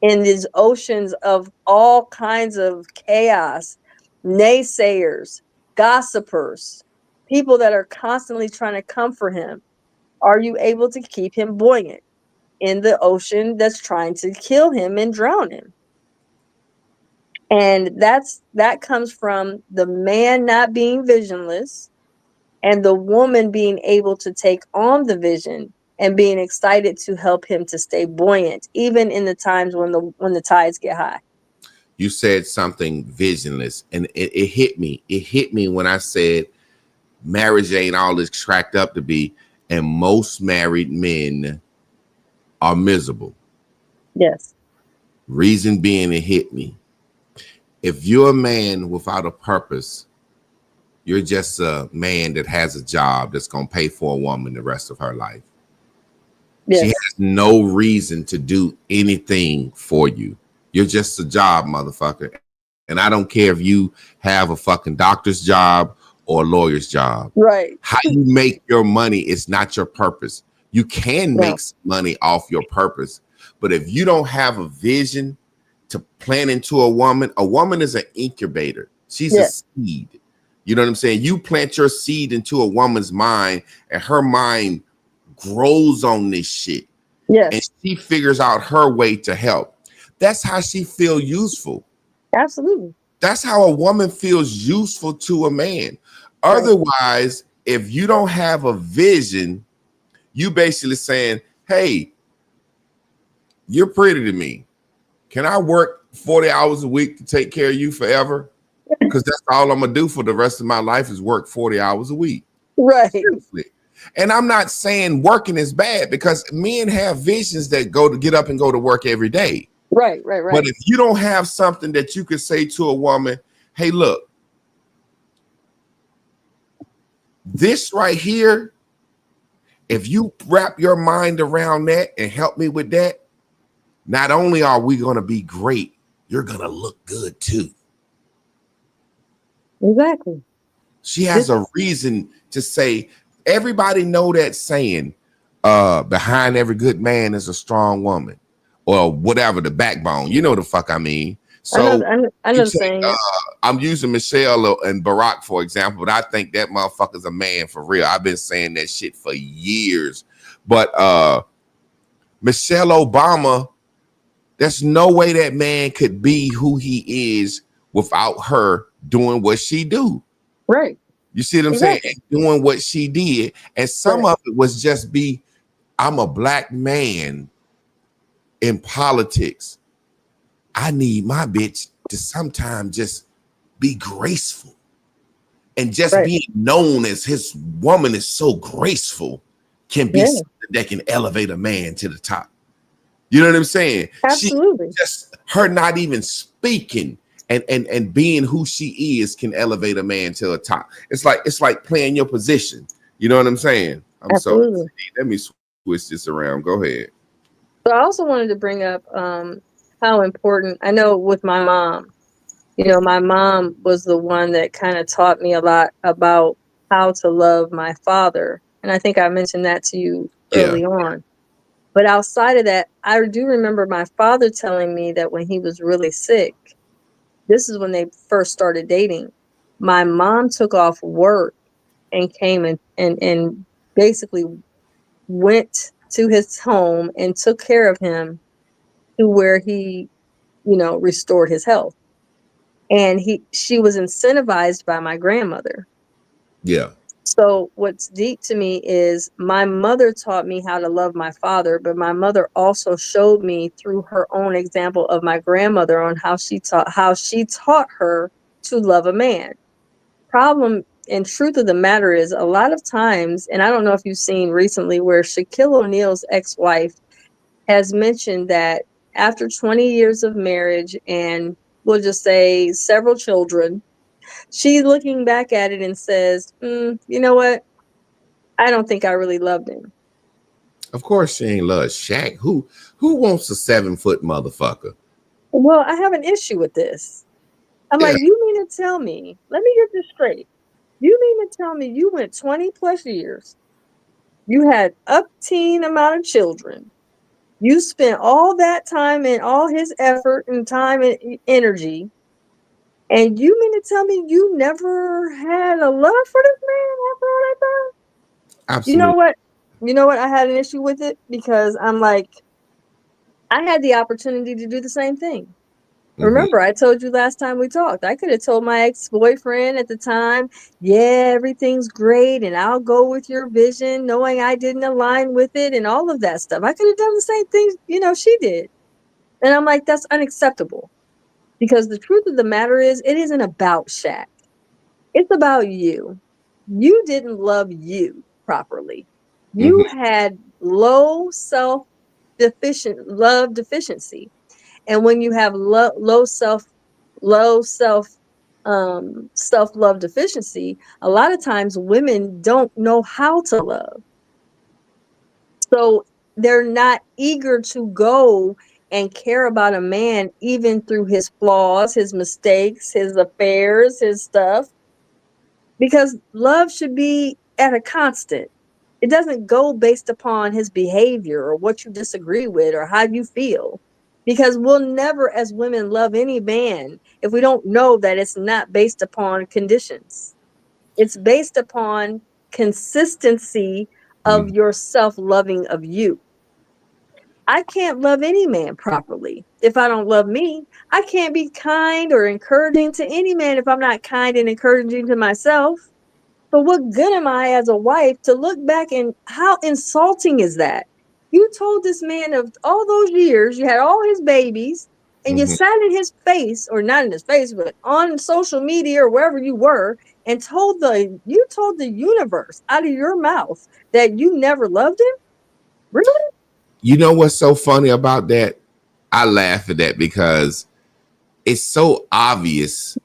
in these oceans of all kinds of chaos, naysayers, gossipers, people that are constantly trying to comfort him? Are you able to keep him buoyant in the ocean that's trying to kill him and drown him? And that comes from the man not being visionless and the woman being able to take on the vision and being excited to help him to stay buoyant, even in the times when the tides get high. You said something visionless, and it hit me. It hit me when I said marriage ain't all it's cracked up to be, and most married men are miserable. Yes. Reason being, it hit me. If you're a man without a purpose, you're just a man that has a job that's going to pay for a woman the rest of her life. Yes. She has no reason to do anything for you. You're just a job, motherfucker. And I don't care if you have a fucking doctor's job or a lawyer's job. Right. How you make your money is not your purpose. You can make money off your purpose. But if you don't have a vision to plant into a woman is an incubator. She's a seed. You know what I'm saying? You plant your seed into a woman's mind and her mind grows on this shit. Yes. And she figures out her way to help. That's how she feels useful. Absolutely. That's how a woman feels useful to a man. Otherwise, if you don't have a vision, you basically saying, hey, you're pretty to me. Can I work 40 hours a week to take care of you forever? Because that's all I'm going to do for the rest of my life is work 40 hours a week. Right. Seriously. And I'm not saying working is bad, because men have visions that get up and go to work every day. Right. But if you don't have something that you could say to a woman, hey, look, this right here, if you wrap your mind around that and help me with that, not only are we going to be great, you're going to look good too. Exactly. She has a reason to say, everybody know that saying, behind every good man is a strong woman, or whatever, the backbone. You know the fuck I mean. So I know saying I'm using Michelle and Barack, for example, but I think that motherfucker's a man for real. I've been saying that shit for years. But Michelle Obama, there's no way that man could be who he is without her doing what she do. Right. You see what I'm saying? And doing what she did. And some of it was just I'm a black man in politics. I need my bitch to sometimes just be graceful. And just being known as his woman is so graceful can be something that can elevate a man to the top. You know what I'm saying? Absolutely. Her not even speaking and being who she is can elevate a man to the top. It's like playing your position. You know what I'm saying? Absolutely. Let me switch this around. Go ahead. So I also wanted to bring up how important, I know with my mom, my mom was the one that kind of taught me a lot about how to love my father. And I think I mentioned that to you Yeah. early on. But outside of that, I do remember my father telling me that when he was really sick, this is when they first started dating. My mom took off work and came and basically went to his home and took care of him to where he, restored his health. And she was incentivized by my grandmother. Yeah. So what's deep to me is my mother taught me how to love my father, but my mother also showed me through her own example of my grandmother on how she taught her to love a man. Problem and truth of the matter is a lot of times, and I don't know if you've seen recently where Shaquille O'Neal's ex-wife has mentioned that after 20 years of marriage and we'll just say several children, she's looking back at it and says, you know what? I don't think I really loved him. Of course she ain't love Shaq. Who wants a 7-foot motherfucker? Well, I have an issue with this. I'm Yeah. like, you mean to tell me, let me get this straight. You mean to tell me you went 20 plus years, you had up teen amount of children, you spent all that time and all his effort and time and energy, and you mean to tell me you never had a love for this man after all that time? You know Absolutely. what? You know what? I had an issue with it because I'm like, I had the opportunity to do the same thing. Mm-hmm. Remember, I told you last time we talked, I could have told my ex-boyfriend at the time, yeah, everything's great, and I'll go with your vision, knowing I didn't align with it and all of that stuff. I could have done the same thing, she did. And I'm like, that's unacceptable. Because the truth of the matter is, it isn't about Shaq. It's about you. You didn't love you properly. You Mm-hmm. had low love deficiency. And when you have low self love deficiency, a lot of times women don't know how to love. So they're not eager to go and care about a man even through his flaws, his mistakes, his affairs, his stuff, because love should be at a constant. It doesn't go based upon his behavior or what you disagree with or how you feel. Because we'll never, as women, love any man if we don't know that it's not based upon conditions. It's based upon consistency of Mm-hmm. your self-loving of you. I can't love any man properly if I don't love me. I can't be kind or encouraging to any man if I'm not kind and encouraging to myself. So what good am I as a wife to look back and how insulting is that? You told this man of all those years, you had all his babies, and you Mm-hmm. sat in his face, or not in his face, but on social media or wherever you were, and you told the universe out of your mouth that you never loved him? Really? You know what's so funny about that? I laugh at that because it's so obvious.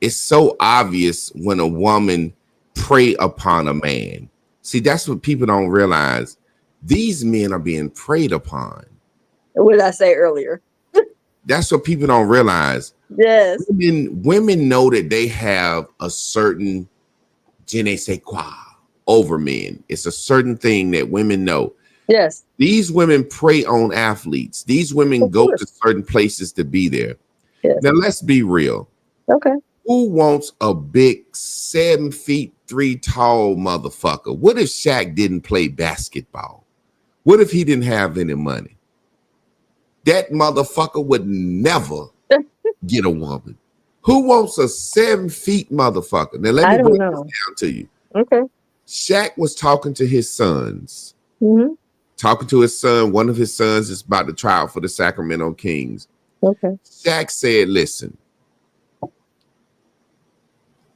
It's so obvious when a woman prey upon a man. See, that's what people don't realize. These men are being preyed upon. What did I say earlier? That's what people don't realize. Yes. Women know that they have a certain je ne sais quoi over men. It's a certain thing that women know. Yes. These women prey on athletes. These women Of go to course. certain places to be there. Yes. Now, let's be real. Okay. Who wants a big 7'3" tall motherfucker? What if Shaq didn't play basketball? What if he didn't have any money? That motherfucker would never get a woman. Who wants a 7 feet motherfucker? Now, let me I don't break this know. down to you. Okay. Shaq was talking to his sons, Mm-hmm. talking to his son. One of his sons is about to try out for the Sacramento Kings. Okay. Shaq said, listen,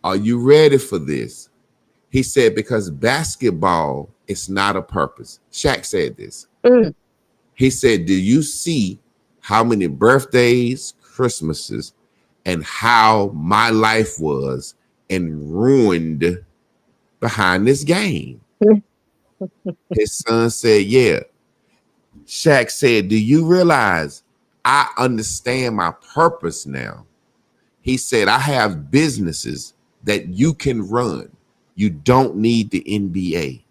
are you ready for this? He said, because basketball is not a purpose. Shaq said this. Mm. He said, do you see how many birthdays, Christmases, and how my life was and ruined behind this game? His son said, yeah. Shaq said, do you realize I understand my purpose now? He said, I have businesses that you can run. You don't need the NBA.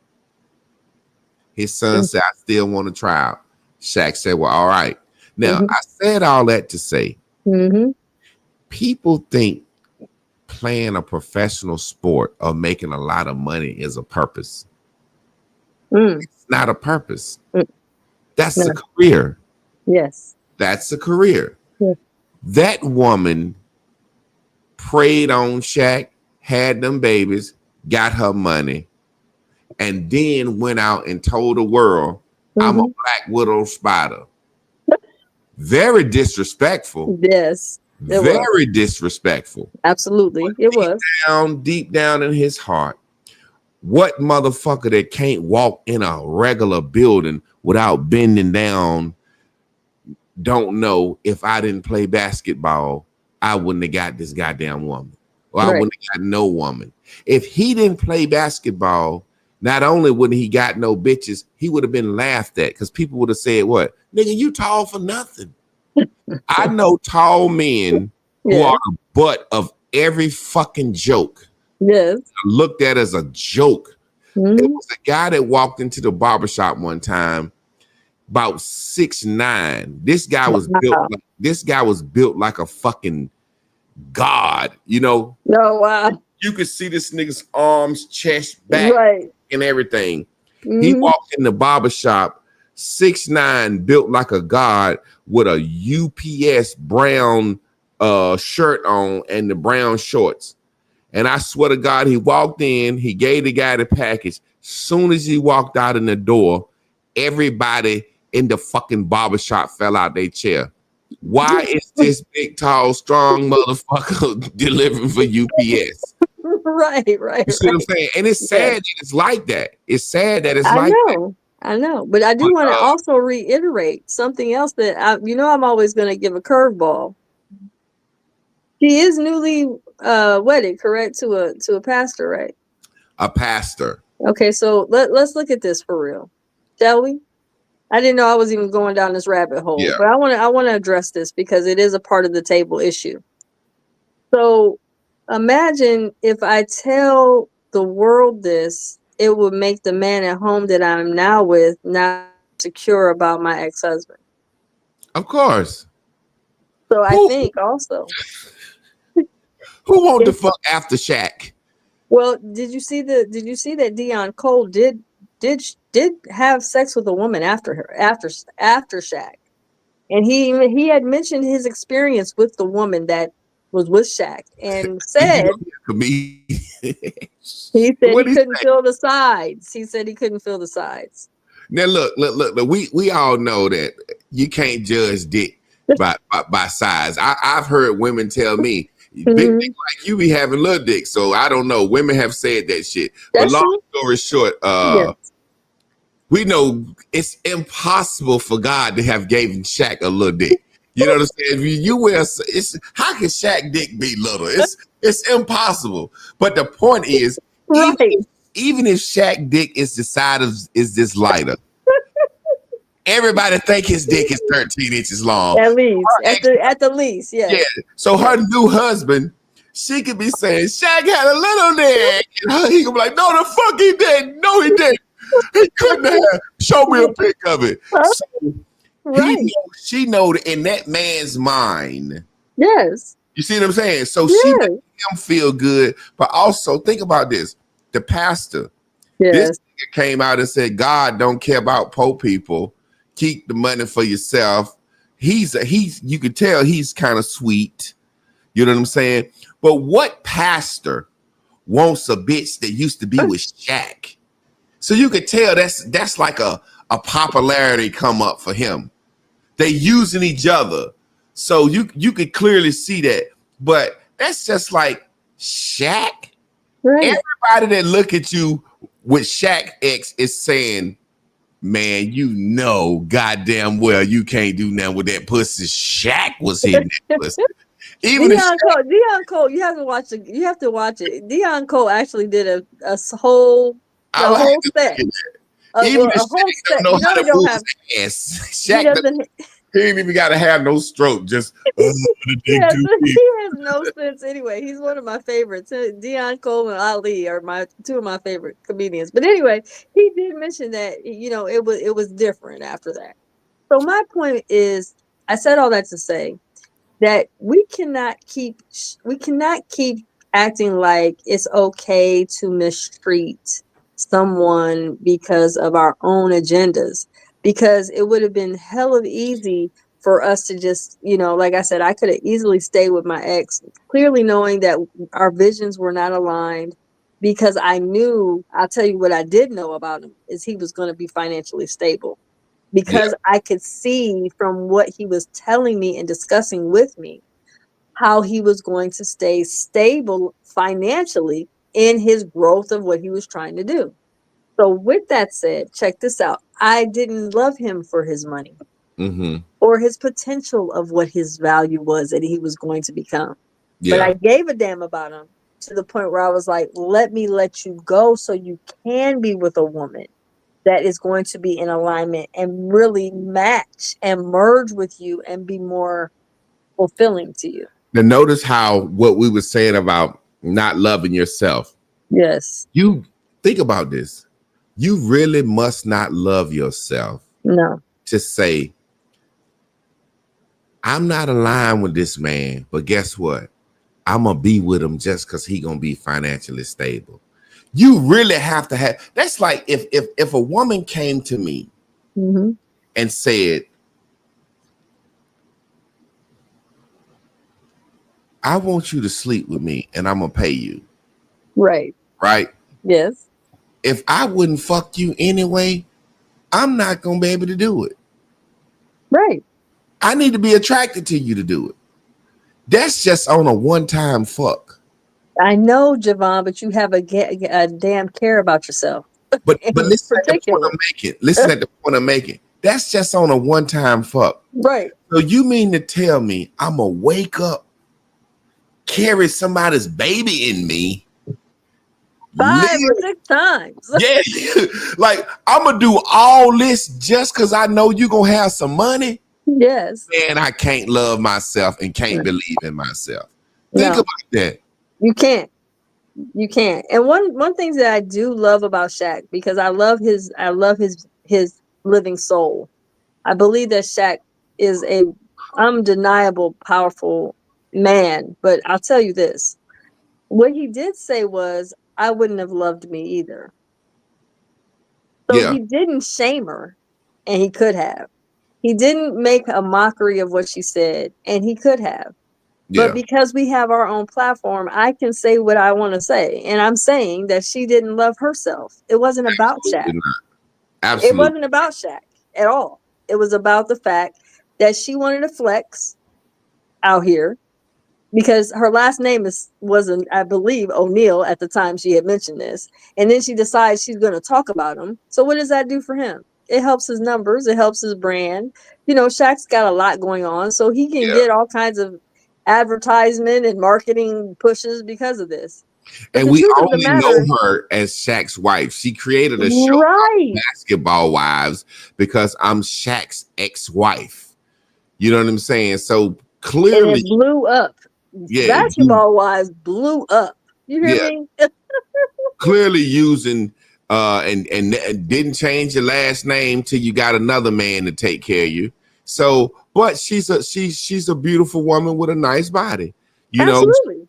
His son said, I still want to try out. Shaq said, well, all right. Now, I said all that to say, people think playing a professional sport or making a lot of money is a purpose. It's not a purpose. That's a career. Yes. That's a career. Yes. That woman preyed on Shaq, had them babies, got her money, and then went out and told the world, I'm a black widow spider. Very disrespectful. Yes. Very disrespectful. Absolutely. It was. Deep down in his heart, what motherfucker that can't walk in a regular building without bending down don't know if I didn't play basketball, I wouldn't have got this goddamn woman. Or I wouldn't have got no woman. If he didn't play basketball, not only wouldn't he got no bitches, he would have been laughed at because people would have said, what? Nigga, you tall for nothing. I know tall men who are the butt of every fucking joke. Yes. Looked at as a joke. There was a guy that walked into the barbershop one time, about 6'9". This guy was built like a fucking god, you know. Oh, wow. You could see this nigga's arms, chest, back, and everything. He walked in the barbershop, 6'9", built like a god, with a UPS brown shirt on and the brown shorts. And I swear to God, he walked in, he gave the guy the package. Soon as he walked out in the door, everybody in the fucking barbershop fell out their chair. Why is this big, tall, strong motherfucker delivering for UPS? Right. You see what I'm saying? And it's sad that it's like that. It's sad that it's like that. I know. But I do want to also reiterate something else that I'm always going to give a curveball. She is newly wedded, correct, to a pastor, right? A pastor. Okay, so let's look at this for real, shall we? I didn't know I was even going down this rabbit hole, but I want to address this because it is a part of the table issue. So imagine if I tell the world this, it would make the man at home that I'm now with not secure about my ex-husband. Of course. So I think also. Who want to fuck after Shaq? Well, did you see that Nicole did have sex with a woman after Shaq, and he had mentioned his experience with the woman that was with Shaq and said he couldn't feel the sides. He said he couldn't feel the sides. Now look. We all know that you can't judge dick by size. I've heard women tell me. Big dick like you be having little dick, so I don't know. Women have said that shit. But long story short, we know it's impossible for God to have given Shaq a little dick. You know what I'm saying? How can Shaq dick be little? It's impossible. But the point is, even if Shaq dick is the size is this lighter, everybody think his dick is 13 inches long. At least. At the least, yeah. So her new husband, she could be saying, Shaq had a little dick. And he could be like, no, the fuck he didn't. No, he didn't. He couldn't have. Show me a pic of it. So she know that in that man's mind. Yes. You see what I'm saying? So she made him feel good. But also, think about this. The pastor. This nigga came out and said, God don't care about poor people. Keep the money for yourself. You could tell he's kind of sweet. You know what I'm saying? But what pastor wants a bitch that used to be with Shaq? So you could tell that's like a popularity come up for him. They using each other. So you could clearly see that. But that's just like Shaq. Right. Everybody that look at you with Shaq X is saying, man, you know goddamn well you can't do nothing with that pussy. Shaq was hitting that pussy. Even Deion Cole, you have to watch it. Deion Cole actually did a whole set Even a whole Shaq don't set. know You know how he to don't move have. his ass. He Shaq, doesn't. he ain't even got to have no stroke. Just the He dick has, too big. he has no sense anyway. He's one of my favorites. Deion Cole and Ali are my two of my favorite comedians. But anyway, he did mention that it was different after that. So my point is, I said all that to say that we cannot keep acting like it's okay to mistreat someone because of our own agendas, because it would have been hell of easy for us to just, like I said, I could have easily stayed with my ex, clearly knowing that our visions were not aligned, because I'll tell you what I did know about him is he was going to be financially stable, Yeah. because I could see from what he was telling me and discussing with me how he was going to stay stable financially in his growth of what he was trying to do. So, with that said, check this out. I didn't love him for his money Mm-hmm. or his potential of what his value was that he was going to become. But Yeah. I gave a damn about him to the point where I was like, let me let you go so you can be with a woman that is going to be in alignment and really match and merge with you and be more fulfilling to you. Now notice how what we were saying about not loving yourself. Yes. You think about this. You really must not love yourself No. to say, I'm not aligned with this man, but guess what? I'm gonna be with him just because he gonna be financially stable. You really have to have. That's like if a woman came to me Mm-hmm. and said, I want you to sleep with me and I'm gonna pay you. Right. Right? Yes. If I wouldn't fuck you anyway, I'm not gonna be able to do it. Right. I need to be attracted to you to do it. That's just on a one-time fuck. I know, Javon, but you have a damn care about yourself. But In listen at the point particular. I'm making. Listen at the point I'm making. That's just on a one-time fuck. Right. So you mean to tell me I'm gonna wake up, carry somebody's baby in me, 5 or live? 6 times. Yeah, like I'm gonna do all this just because I know you're gonna have some money? Yes. Man, I can't love myself and can't believe in myself. Think No, about that. you can't. You can't. And one thing that I do love about Shaq, because I love his living soul. I believe that Shaq is a undeniable, powerful man. But I'll tell you this. What he did say was, I wouldn't have loved me either. So Yeah, he didn't shame her, and he could have. He didn't make a mockery of what she said, and he could have. But yeah. because we have our own platform, I can say what I want to say. And I'm saying that she didn't love herself. It wasn't about Shaq. Absolutely not. It Absolutely. wasn't about Shaq at all. It was about the fact that she wanted to flex out here, because her last name wasn't, I believe, O'Neal at the time she had mentioned this. And then she decides she's going to talk about him. So what does that do for him? It helps his numbers. It helps his brand. Shaq's got a lot going on, so he can Yeah. get all kinds of advertisement and marketing pushes because of this. But And the we truth of the only know matter, her as Shaq's wife. She created a show called right? Basketball Wives because I'm Shaq's ex-wife. You know what I'm saying? So And clearly, it blew up. yeah, Basketball wise, blew up. You hear yeah, me? clearly using and didn't change your last name till you got another man to take care of you. So, but she's a beautiful woman with a nice body. You know, Absolutely.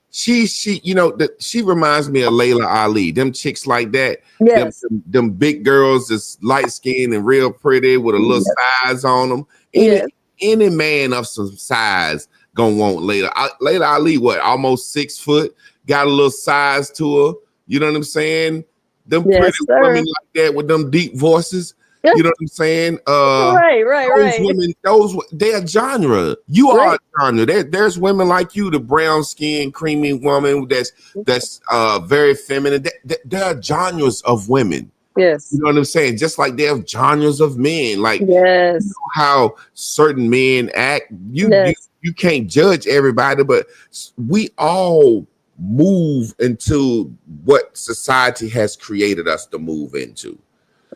she reminds me of Layla Ali. Them chicks like that. Them, Yes. them big girls that's light skinned and real pretty with a little Yes. size on them. Yes. Any man of some size gonna want Layla Ali. What, almost 6 foot? Got a little size to her. You know what I'm saying? Them pretty Yes, women sir. like that with them deep voices. You know what I'm saying? Those Right. women, they're genre. You are Right. a genre. There's women like you, the brown skin, creamy woman that's very feminine. There are genres of women. You Yes. know what I'm saying? Just like there are genres of men. Like, you know Yes. how certain men act. Yes. You can't judge everybody, but we all move into what society has created us to move into.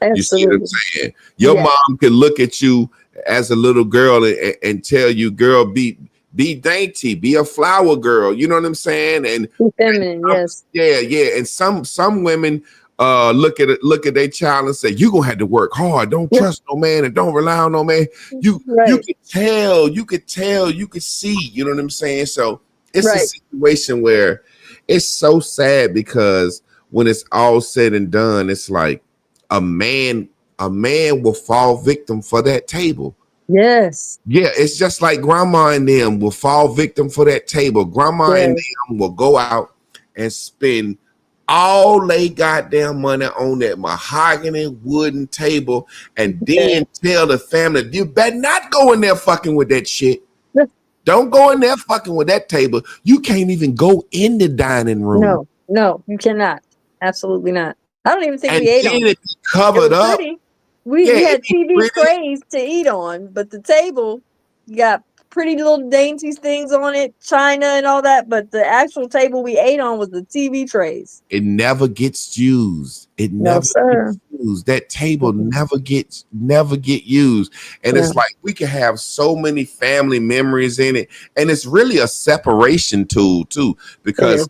You see what I'm Absolutely. saying? Your Yeah. mom could look at you as a little girl and tell you, girl, be dainty, be a flower girl. You know what I'm saying? And Be feminine, yes. yeah. And some women look at their child and say, you gonna have to work hard. Don't Yeah. trust no man and don't rely on no man. You Right. could tell, you could see, you know what I'm saying? So it's a Right. situation where it's so sad because when it's all said and done, it's like a man will fall victim for that table. Yes. Yeah, it's just like grandma and them will fall victim for that table. Grandma and Yes. them will go out and spend all they goddamn money on that mahogany wooden table and then tell the family, you better not go in there fucking with that shit. Don't go in there fucking with that table. You can't even go in the dining room. No, you cannot. Absolutely not. I don't even think And we ate then on it. it be It covered was up. pretty. Yeah, We it had be TV pretty. trays to eat on, but the table got pretty little dainty things on it, china and all that. But the actual table we ate on was the TV trays. It never gets used. It No, never sir. gets used. That table Mm-mm. never get used. And No. it's like we can have so many family memories in it. And it's really a separation tool too, because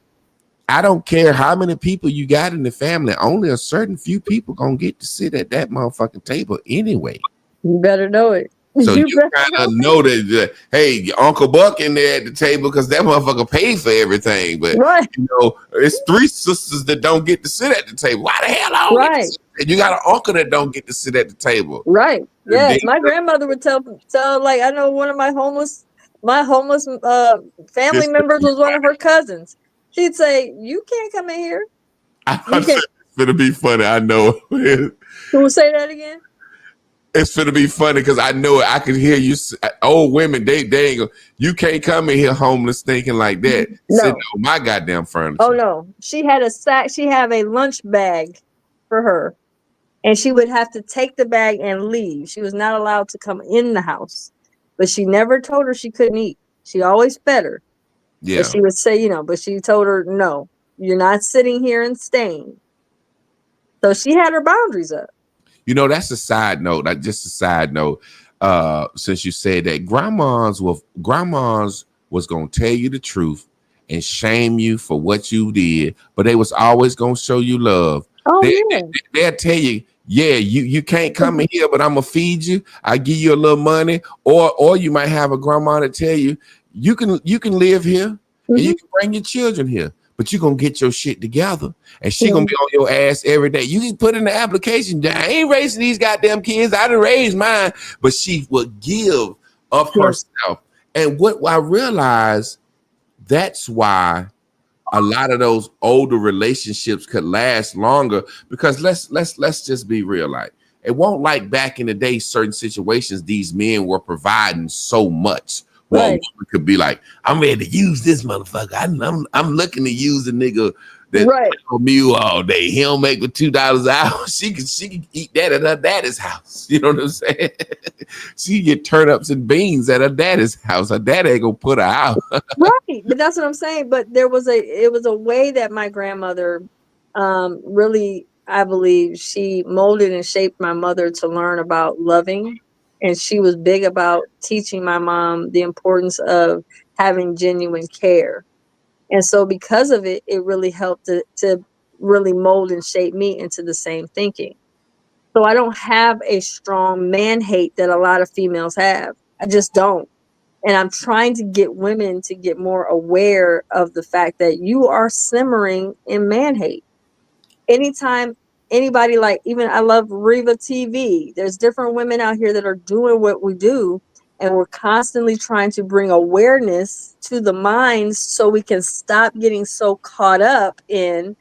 I don't care how many people you got in the family, only a certain few people gonna get to sit at that motherfucking table anyway. You better know it. So You you better kind of know know that, hey, your Uncle Buck in there at the table because that motherfucker paid for everything. But it. Right. you know, it's three sisters that don't get to sit at the table. Why the hell I don't get to Right. sit? And you got an uncle that don't get to sit at the table. Right. And then, Yes. My grandmother would tell like I know one of my homeless family this members was one of her cousins. She'd say, "You can't come in here. You can't." it's gonna be funny. I know. Who will say that again? It's gonna be funny because I know it. I can hear you. Old women, they ain't go. You can't come in here homeless thinking like that. Sitting No. on my goddamn furniture. Oh no. She had a sack. She had a lunch bag for her, and she would have to take the bag and leave. She was not allowed to come in the house, but she never told her she couldn't eat. She always fed her, but Yeah. she would say, but she told her, no, you're not sitting here and staying. So she had her boundaries up. You know, that's a side note. Just a side note. Since you said that, grandmas was gonna tell you the truth and shame you for what you did, but they was always gonna show you love. Oh They'll tell you, yeah, you can't come in here, but I'm gonna feed you. I give you a little money, or you might have a grandma that tell you you can live here and you can bring your children here, but you're gonna get your shit together and she gonna be on your ass every day. You can put in the application, I ain't raising these goddamn kids, I done raised mine, but she would give of herself. And what I realized, that's why a lot of those older relationships could last longer, because let's just be real. Like, it won't like back in the day, certain situations these men were providing so much. Well, right. Woman could be like, I'm ready to use this motherfucker. I'm looking to use a nigga that on me all day. He don't make but $2 an hour. She can eat that at her daddy's house. You know what I'm saying? She get turnips and beans at her daddy's house. Her daddy ain't gonna put her out. Right, but that's what I'm saying. But it was a way that my grandmother really, I believe, she molded and shaped my mother to learn about loving. And she was big about teaching my mom the importance of having genuine care. And so because of it, it really helped to really mold and shape me into the same thinking. So I don't have a strong man hate that a lot of females have. I just don't. And I'm trying to get women to get more aware of the fact that you are simmering in man hate. Anytime anybody, like, even I love Riva TV. There's different women out here that are doing what we do, and we're constantly trying to bring awareness to the minds so we can stop getting so caught up in,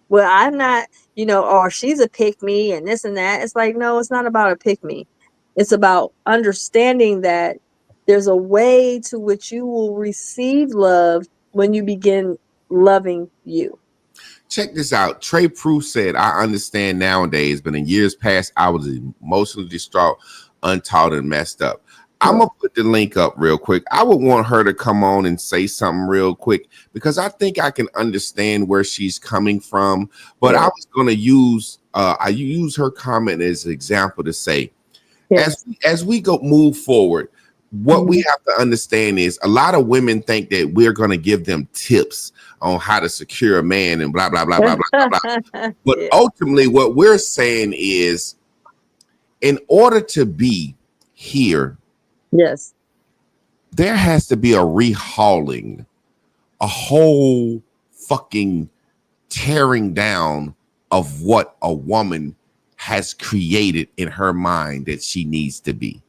well, I'm not, or she's a pick me and this and that. It's like, no, it's not about a pick me. It's about understanding that there's a way to which you will receive love when you begin loving you. Check this out. Trey Prue said, I understand nowadays, but in years past, I was emotionally distraught, untaught, and messed up. I'm gonna put the link up real quick. I would want her to come on and say something real quick because I think I can understand where she's coming from. But I was gonna use I use her comment as an example to say, as we go move forward, what we have to understand is a lot of women think that we're gonna give them tips on how to secure a man and blah blah blah blah blah blah. blah. But ultimately, what we're saying is, in order to be here, there has to be a rehauling, a whole fucking tearing down of what a woman has created in her mind that she needs to be.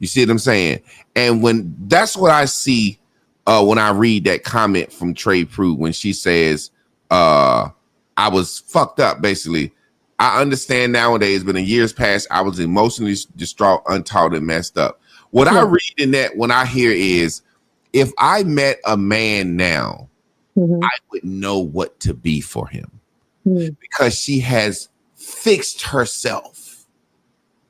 You see what I'm saying? And when that's what I see when I read that comment from Trey Prue when she says, I was fucked up, basically. I understand nowadays, but in years past, I was emotionally distraught, untaught, and messed up. What I read in that when I hear is, if I met a man now, I would know what to be for him because she has fixed herself,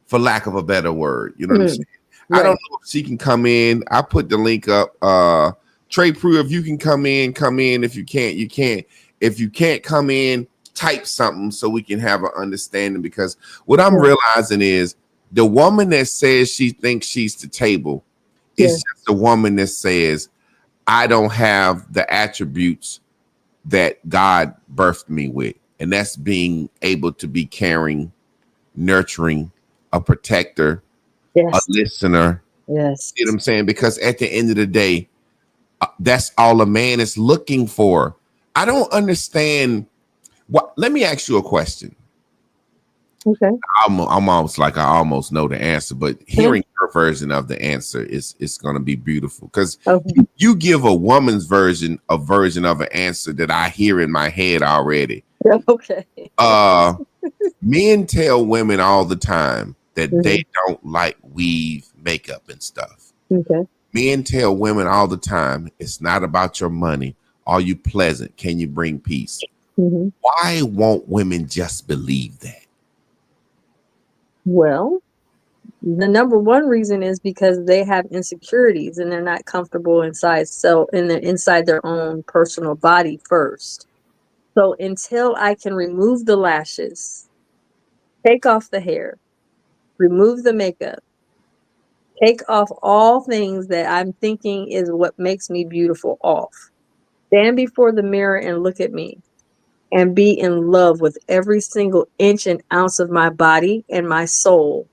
for lack of a better word. You know what I'm saying? I don't know if she can come in. I put the link up. Trey Prue, if you can come in, come in. If you can't, you can't. If you can't come in, type something so we can have an understanding, because what I'm realizing is the woman that says she thinks she's the table is just the woman that says, I don't have the attributes that God birthed me with. And that's being able to be caring, nurturing, a protector, a listener. You know what I'm saying? Because at the end of the day, that's all a man is looking for. I don't understand. Let me ask you a question. Okay. I'm almost like I almost know the answer, but hearing your version of the answer is going to be beautiful, because you give a woman's version of an answer that I hear in my head already. Okay. Men tell women all the time that they don't like weave, makeup, and stuff. Okay. Men tell women all the time, it's not about your money. Are you pleasant? Can you bring peace? Why won't women just believe that? Well, the number one reason is because they have insecurities and they're not comfortable inside their own personal body first. So until I can remove the lashes, take off the hair, remove the makeup, take off all things that I'm thinking is what makes me beautiful off, stand before the mirror and look at me and be in love with every single inch and ounce of my body and my soul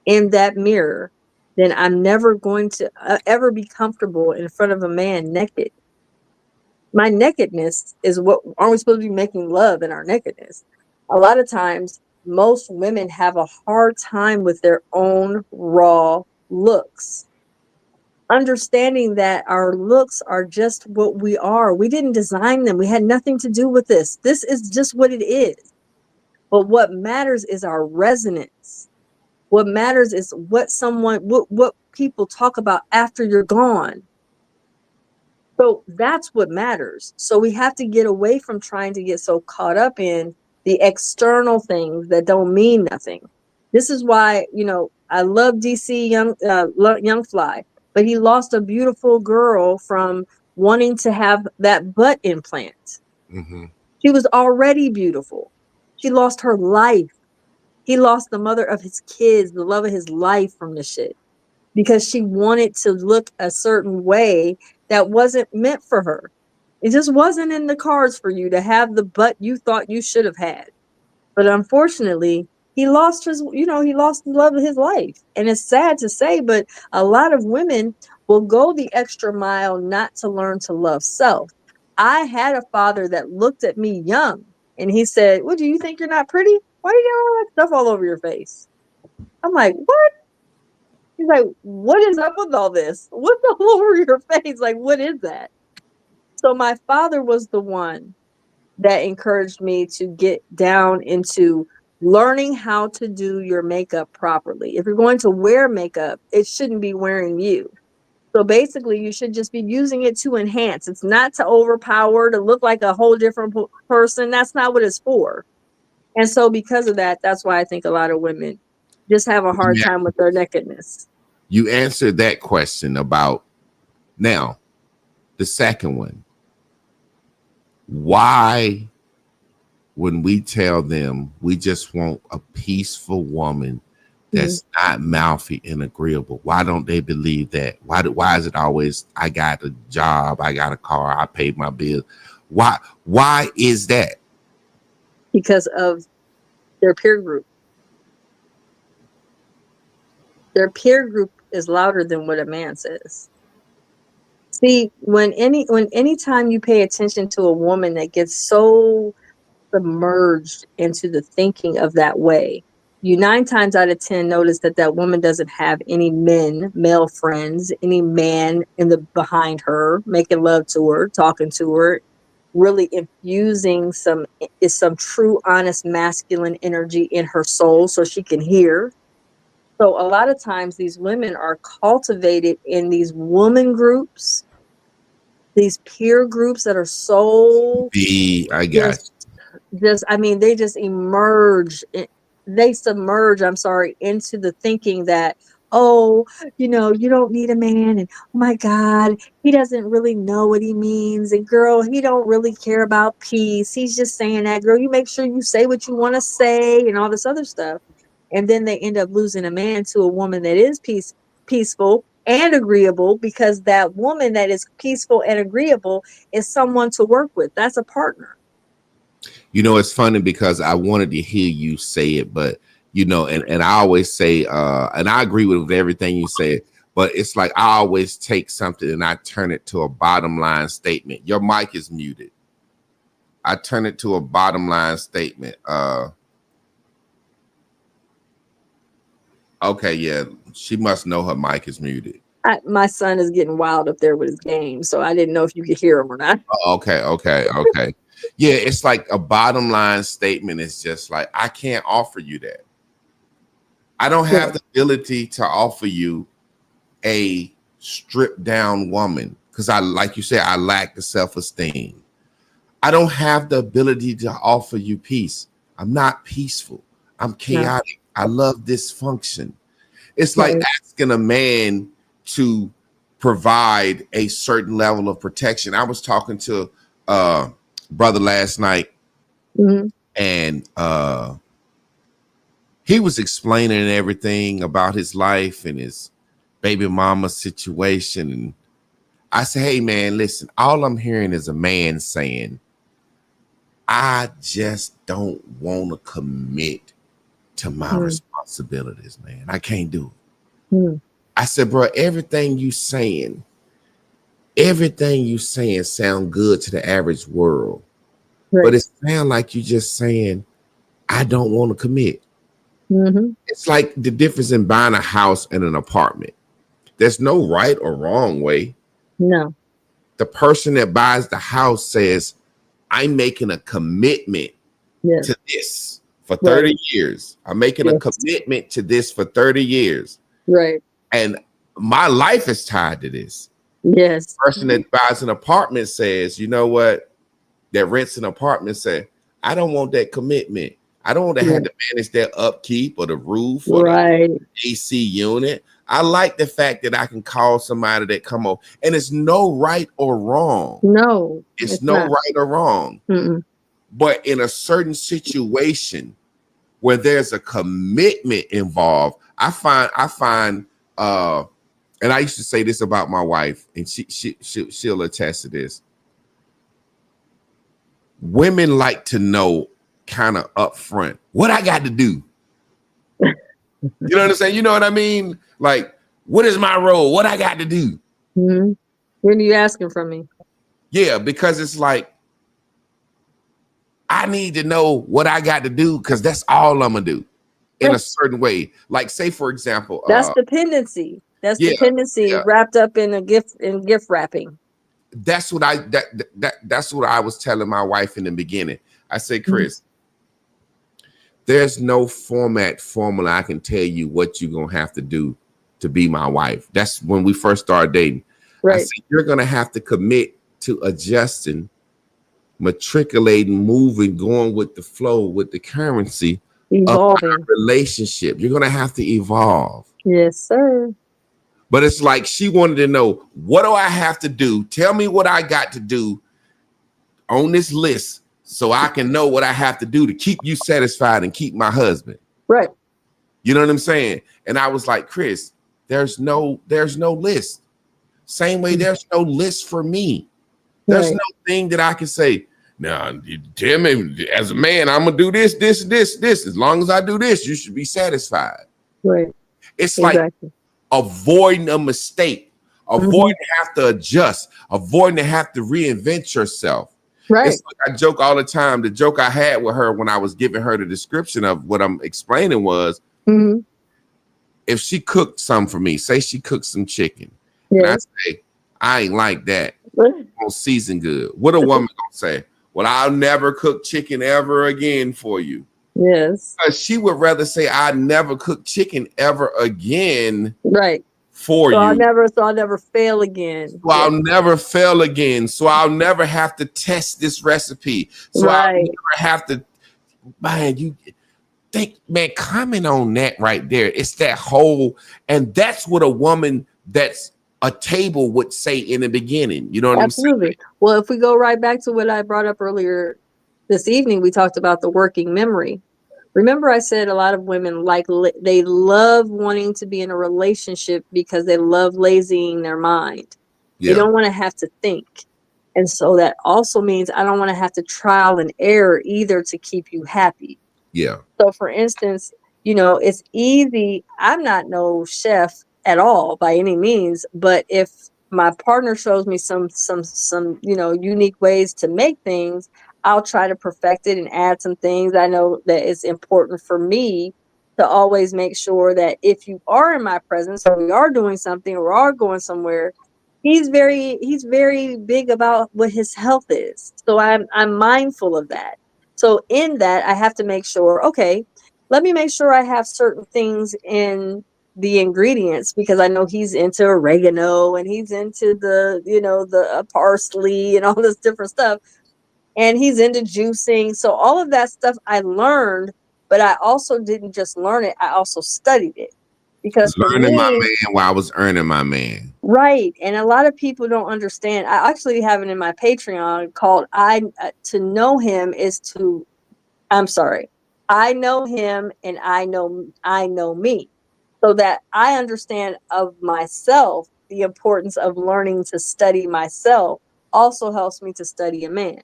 in that mirror, then I'm never going to ever be comfortable in front of a man naked. My nakedness is what, aren't we supposed to be making love in our nakedness? A lot of times, most women have a hard time with their own raw looks. Understanding that our looks are just what we are. We didn't design them. We had nothing to do with this. This is just what it is. But what matters is our resonance. What matters is what people talk about after you're gone. So that's what matters. So we have to get away from trying to get so caught up in the external things that don't mean nothing. This is why, I love DC Young Fly, but he lost a beautiful girl from wanting to have that butt implant. She was already beautiful. She lost her life. He lost the mother of his kids, the love of his life from the shit, because she wanted to look a certain way that wasn't meant for her. It just wasn't in the cards for you to have the butt you thought you should have had. But unfortunately, he lost he lost the love of his life. And it's sad to say, but a lot of women will go the extra mile not to learn to love self. I had a father that looked at me young and he said, "What, do you think you're not pretty? Why do you got all that stuff all over your face?" I'm like, "What?" He's like, "What is up with all this? What's all over your face? Like, what is that?" So my father was the one that encouraged me to get down into learning how to do your makeup properly. If you're going to wear makeup, it shouldn't be wearing you. So basically, you should just be using it to enhance. It's not to overpower, to look like a whole different person. That's not what it's for. And so because of that, that's why I think a lot of women just have a hard time with their nakedness. You answered that question about now. The second one, why, when we tell them we just want a peaceful woman that's not mouthy and agreeable, why don't they believe that? Why is it always, I got a job, I got a car, I paid my bill? Why is that? Because of their peer group. Their peer group is louder than what a man says. See, anytime you pay attention to a woman that gets so submerged into the thinking of that way, you 9 times out of 10 notice that that woman doesn't have any male friends, any man in the behind her, making love to her, talking to her, really infusing some true, honest, masculine energy in her soul so she can hear. So a lot of times these women are cultivated in these woman groups, these peer groups that are so I got I mean, they just they submerge, I'm sorry, into the thinking that, oh, you don't need a man, and oh my God, he doesn't really know what he means, and girl, he don't really care about peace. He's just saying that, girl, you make sure you say what you want to say and all this other stuff. And then they end up losing a man to a woman that is peaceful and agreeable, because that woman that is peaceful and agreeable is someone to work with. That's a partner. It's funny because I wanted to hear you say it, but and I always say, and I agree with everything you said, but it's like I always take something and I turn it to a bottom line statement. Your mic is muted. I turn it to a bottom line statement. Okay, yeah, she must know her mic is muted. My son is getting wild up there with his game, so I didn't know if you could hear him or not. Okay. Yeah, it's like a bottom line statement. It's just like, I can't offer you that. I don't have the ability to offer you a stripped down woman because like you said, I lack the self-esteem. I don't have the ability to offer you peace. I'm not peaceful. I'm chaotic. No. I love dysfunction. It's like asking a man to provide a certain level of protection. I was talking to brother last night, and he was explaining everything about his life and his baby mama situation. And I said, hey man, listen, all I'm hearing is a man saying, I just don't want to commit to my responsibilities, man. I can't do it. I said, bro, everything you saying sound good to the average world. Right. But it sounds like you just saying, I don't want to commit. It's like the difference in buying a house and an apartment. There's no right or wrong way. No. The person that buys the house says, I'm making a commitment to this for 30 years. I'm making a commitment to this for 30 years. Right. And my life is tied to this. Yes. The person that buys an apartment says, you know what? That rents an apartment say, I don't want that commitment. I don't want to have to manage their upkeep or the roof or the AC unit. I like the fact that I can call somebody that come over, and it's no right or wrong. No, it's no not. Right or wrong. But in a certain situation where there's a commitment involved, I find, and I used to say this about my wife, and she'll attest to this. Women like to know kind of upfront what I got to do. You know what I'm saying? You know what I mean? Like, what is my role? What I got to do? When are you asking from me? Yeah, because it's like, I need to know what I got to do because that's all I'm gonna do in a certain way. Like, say, for example, that's dependency. That's dependency wrapped up in gift wrapping. That's what that's what I was telling my wife in the beginning. I said, Chris, there's no formula I can tell you what you're gonna have to do to be my wife. That's when we first started dating. Right. I said, you're gonna have to commit to adjusting, matriculating, moving, going with the flow, with the currency evolving of our relationship. You're gonna have to evolve. Yes, sir. But it's like she wanted to know, what do I have to do? Tell me what I got to do on this list so I can know what I have to do to keep you satisfied and keep my husband. Right. You know what I'm saying? And I was like, Chris, there's no list. Same way there's no list for me. There's no thing that I can say, now, tell me, as a man, I'm going to do this, this, this, this. As long as I do this, you should be satisfied. Right. It's like avoiding a mistake, avoiding to have to adjust, avoiding to have to reinvent yourself. Right. It's like I joke all the time. The joke I had with her when I was giving her the description of what I'm explaining was, if she cooked some for me, say she cooked some chicken, and I say, I ain't like that. Don't season good. What a woman gonna say? Well, I'll never cook chicken ever again for you. Yes. Because she would rather say, I never cook chicken ever again. Right. For you. I'll never fail again. So I'll never fail again. So I'll never have to test this recipe. So I'll never have to, man, you think, man, comment on that right there. It's that whole, and that's what a woman that's a table would say in the beginning. You know what I'm saying? Well, if we go right back to what I brought up earlier this evening, we talked about the working memory. Remember, I said a lot of women they love wanting to be in a relationship because they love lazying their mind. Yeah. They don't want to have to think. And so that also means I don't want to have to trial and error either to keep you happy. Yeah. So for instance, it's easy. I'm not no chef at all by any means, but if my partner shows me some unique ways to make things, I'll try to perfect it and add some things. I know that it's important for me to always make sure that if you are in my presence or we are doing something or are going somewhere, he's very big about what his health is. So I'm mindful of that. So in that, I have to make sure, okay, let me make sure I have certain things in the ingredients because I know he's into oregano and he's into the parsley and all this different stuff. And he's into juicing. So all of that stuff I learned, but I also didn't just learn it. I also studied it. Because for learning me, my man while I was earning my man. Right. And a lot of people don't understand. I actually have it in my Patreon called to know him is to, I'm sorry. I know him and I know me. So that I understand of myself, the importance of learning to study myself also helps me to study a man.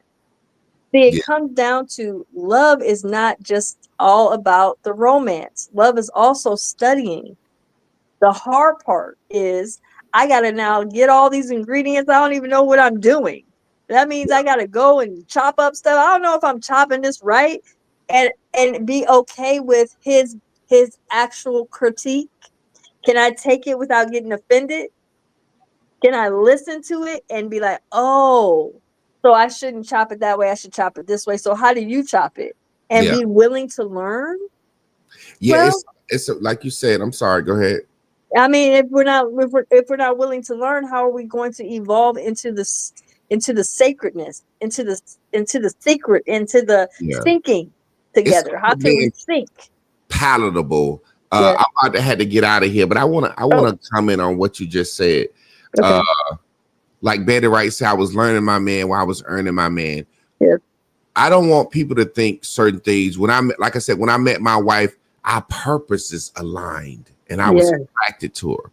See, it comes down to love is not just all about the romance. Love is also studying. The hard part is I got to now get all these ingredients. I don't even know what I'm doing. That means I got to go and chop up stuff. I don't know if I'm chopping this right and be okay with his actual critique. Can I take it without getting offended? Can I listen to it and be like, oh, so I shouldn't chop it that way. I should chop it this way. So how do you chop it? And be willing to learn. Yeah, it's like you said. I'm sorry. Go ahead. I mean, if we're not willing to learn, how are we going to evolve into the sacredness, into the secret, into the thinking together? How can we think? Palatable. I'm about to have to get out of here, but I want to comment on what you just said. Okay. Like Betty Wright said, I was learning my man while I was earning my man. Yeah. I don't want people to think certain things. When I met my wife, our purposes aligned and I was attracted to her.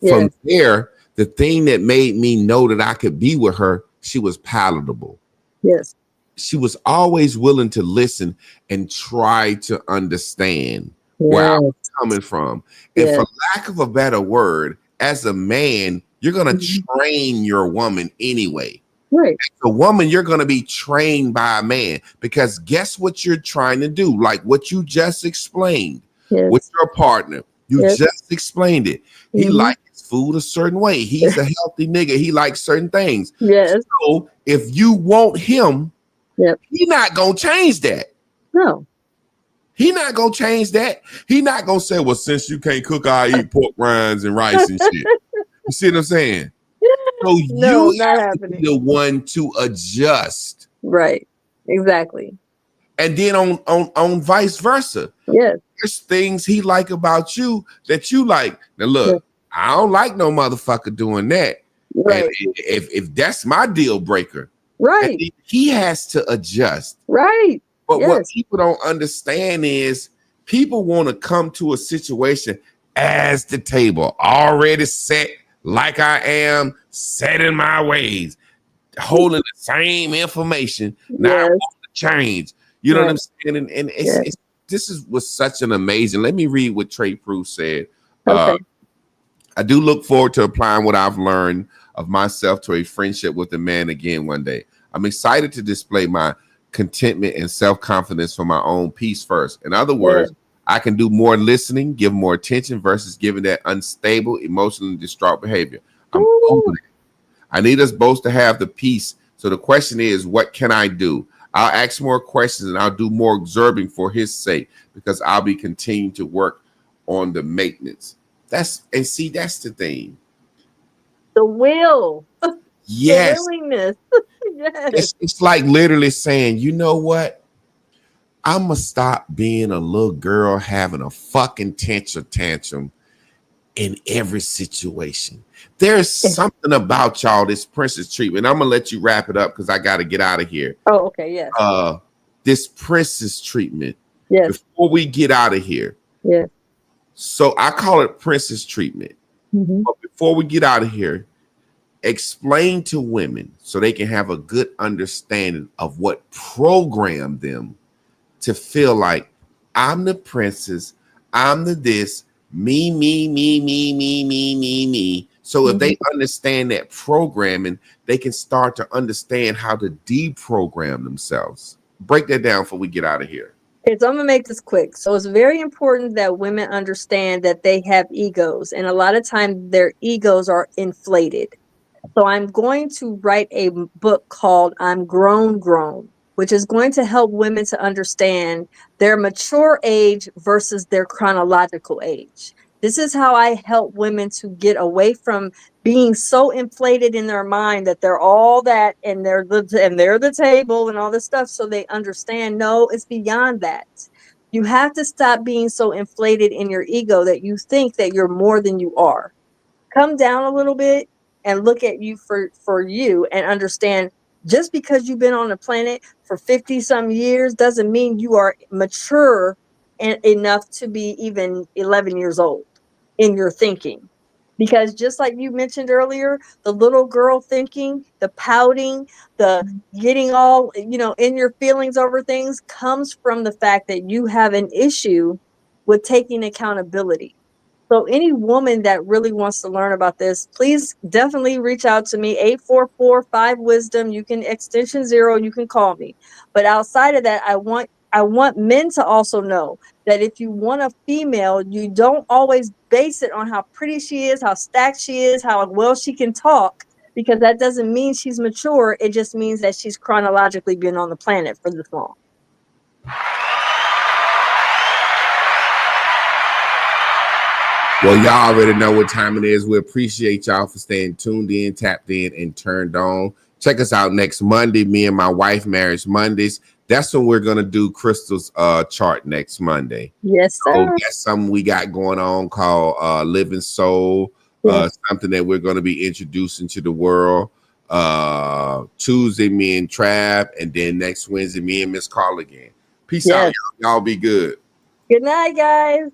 From there, the thing that made me know that I could be with her, she was palatable. Yes. She was always willing to listen and try to understand where I was coming from. And for lack of a better word, as a man, you're going to train your woman anyway. Right. As a woman, you're going to be trained by a man because guess what you're trying to do? Like what you just explained with your partner. You just explained it. He likes his food a certain way. He's a healthy nigga. He likes certain things. Yes. So if you want him, he's not going to change that. No. He not going to change that. He not going to say, well, since you can't cook, I eat pork rinds and rice and shit. You see what I'm saying? So no, you have to be the one to adjust. Right. Exactly. And then on vice versa. Yes. There's things he like about you that you like. Now look, I don't like no motherfucker doing that. Right. And if that's my deal breaker, right, he has to adjust. right. But Yes. what people don't understand is people want to come to a situation as the table already set, like I am, set in my ways, holding the same information, not Yes. want to change. You know Right. what I'm saying? And Yes. this was such an amazing. Let me read what Trey Proof said. Okay. I do look forward to applying what I've learned of myself to a friendship with a man again one day. I'm excited to display my contentment and self-confidence for my own peace first. In other words, I can do more listening, give more attention versus giving that unstable, emotionally distraught behavior. I'm over it. I need us both to have the peace. So the question is, what can I do? I'll ask more questions and I'll do more observing for his sake because I'll be continuing to work on the maintenance. That's the thing. The will. Yes. The willingness. Yes. It's like literally saying, you know what? I'm going to stop being a little girl having a fucking tantrum in every situation. There's something about y'all, this princess treatment. I'm going to let you wrap it up because I got to get out of here. Oh, okay. Yes. This princess treatment. Yes. Before we get out of here. Yes. So I call it princess treatment. Mm-hmm. But before we get out of here, explain to women so they can have a good understanding of what programmed them to feel like I'm the princess, I'm the this, me. So if they understand that programming, they can start to understand how to deprogram themselves. Break that down before we get out of here. Okay, so I'm gonna make this quick. So it's very important that women understand that they have egos, and a lot of times their egos are inflated. So I'm going to write a book called I'm Grown, which is going to help women to understand their mature age versus their chronological age. This is how I help women to get away from being so inflated in their mind that they're all that and they're the table and all this stuff. So they understand, no, it's beyond that. You have to stop being so inflated in your ego that you think that you're more than you are. Come down a little bit and look at you for you and understand, just because you've been on the planet for 50 some years doesn't mean you are mature enough to be even 11 years old in your thinking. Because just like you mentioned earlier, the little girl thinking, the pouting, the getting all, in your feelings over things comes from the fact that you have an issue with taking accountability. So any woman that really wants to learn about this, please definitely reach out to me, 844-5-WISDOM. You can extension 0, you can call me. But outside of that, I want men to also know that if you want a female, you don't always base it on how pretty she is, how stacked she is, how well she can talk, because that doesn't mean she's mature. It just means that she's chronologically been on the planet for this long. Well, y'all already know what time it is. We appreciate y'all for staying tuned in, tapped in, and turned on. Check us out next Monday. Me and my wife, Marriage Mondays. That's when we're gonna do Crystal's chart next Monday. Yes, sir. So that's something we got going on called Living Soul. Something that we're gonna be introducing to the world. Tuesday, me and Trav, and then next Wednesday, me and Miss Carla again. Peace out, y'all. Y'all be good. Good night, guys.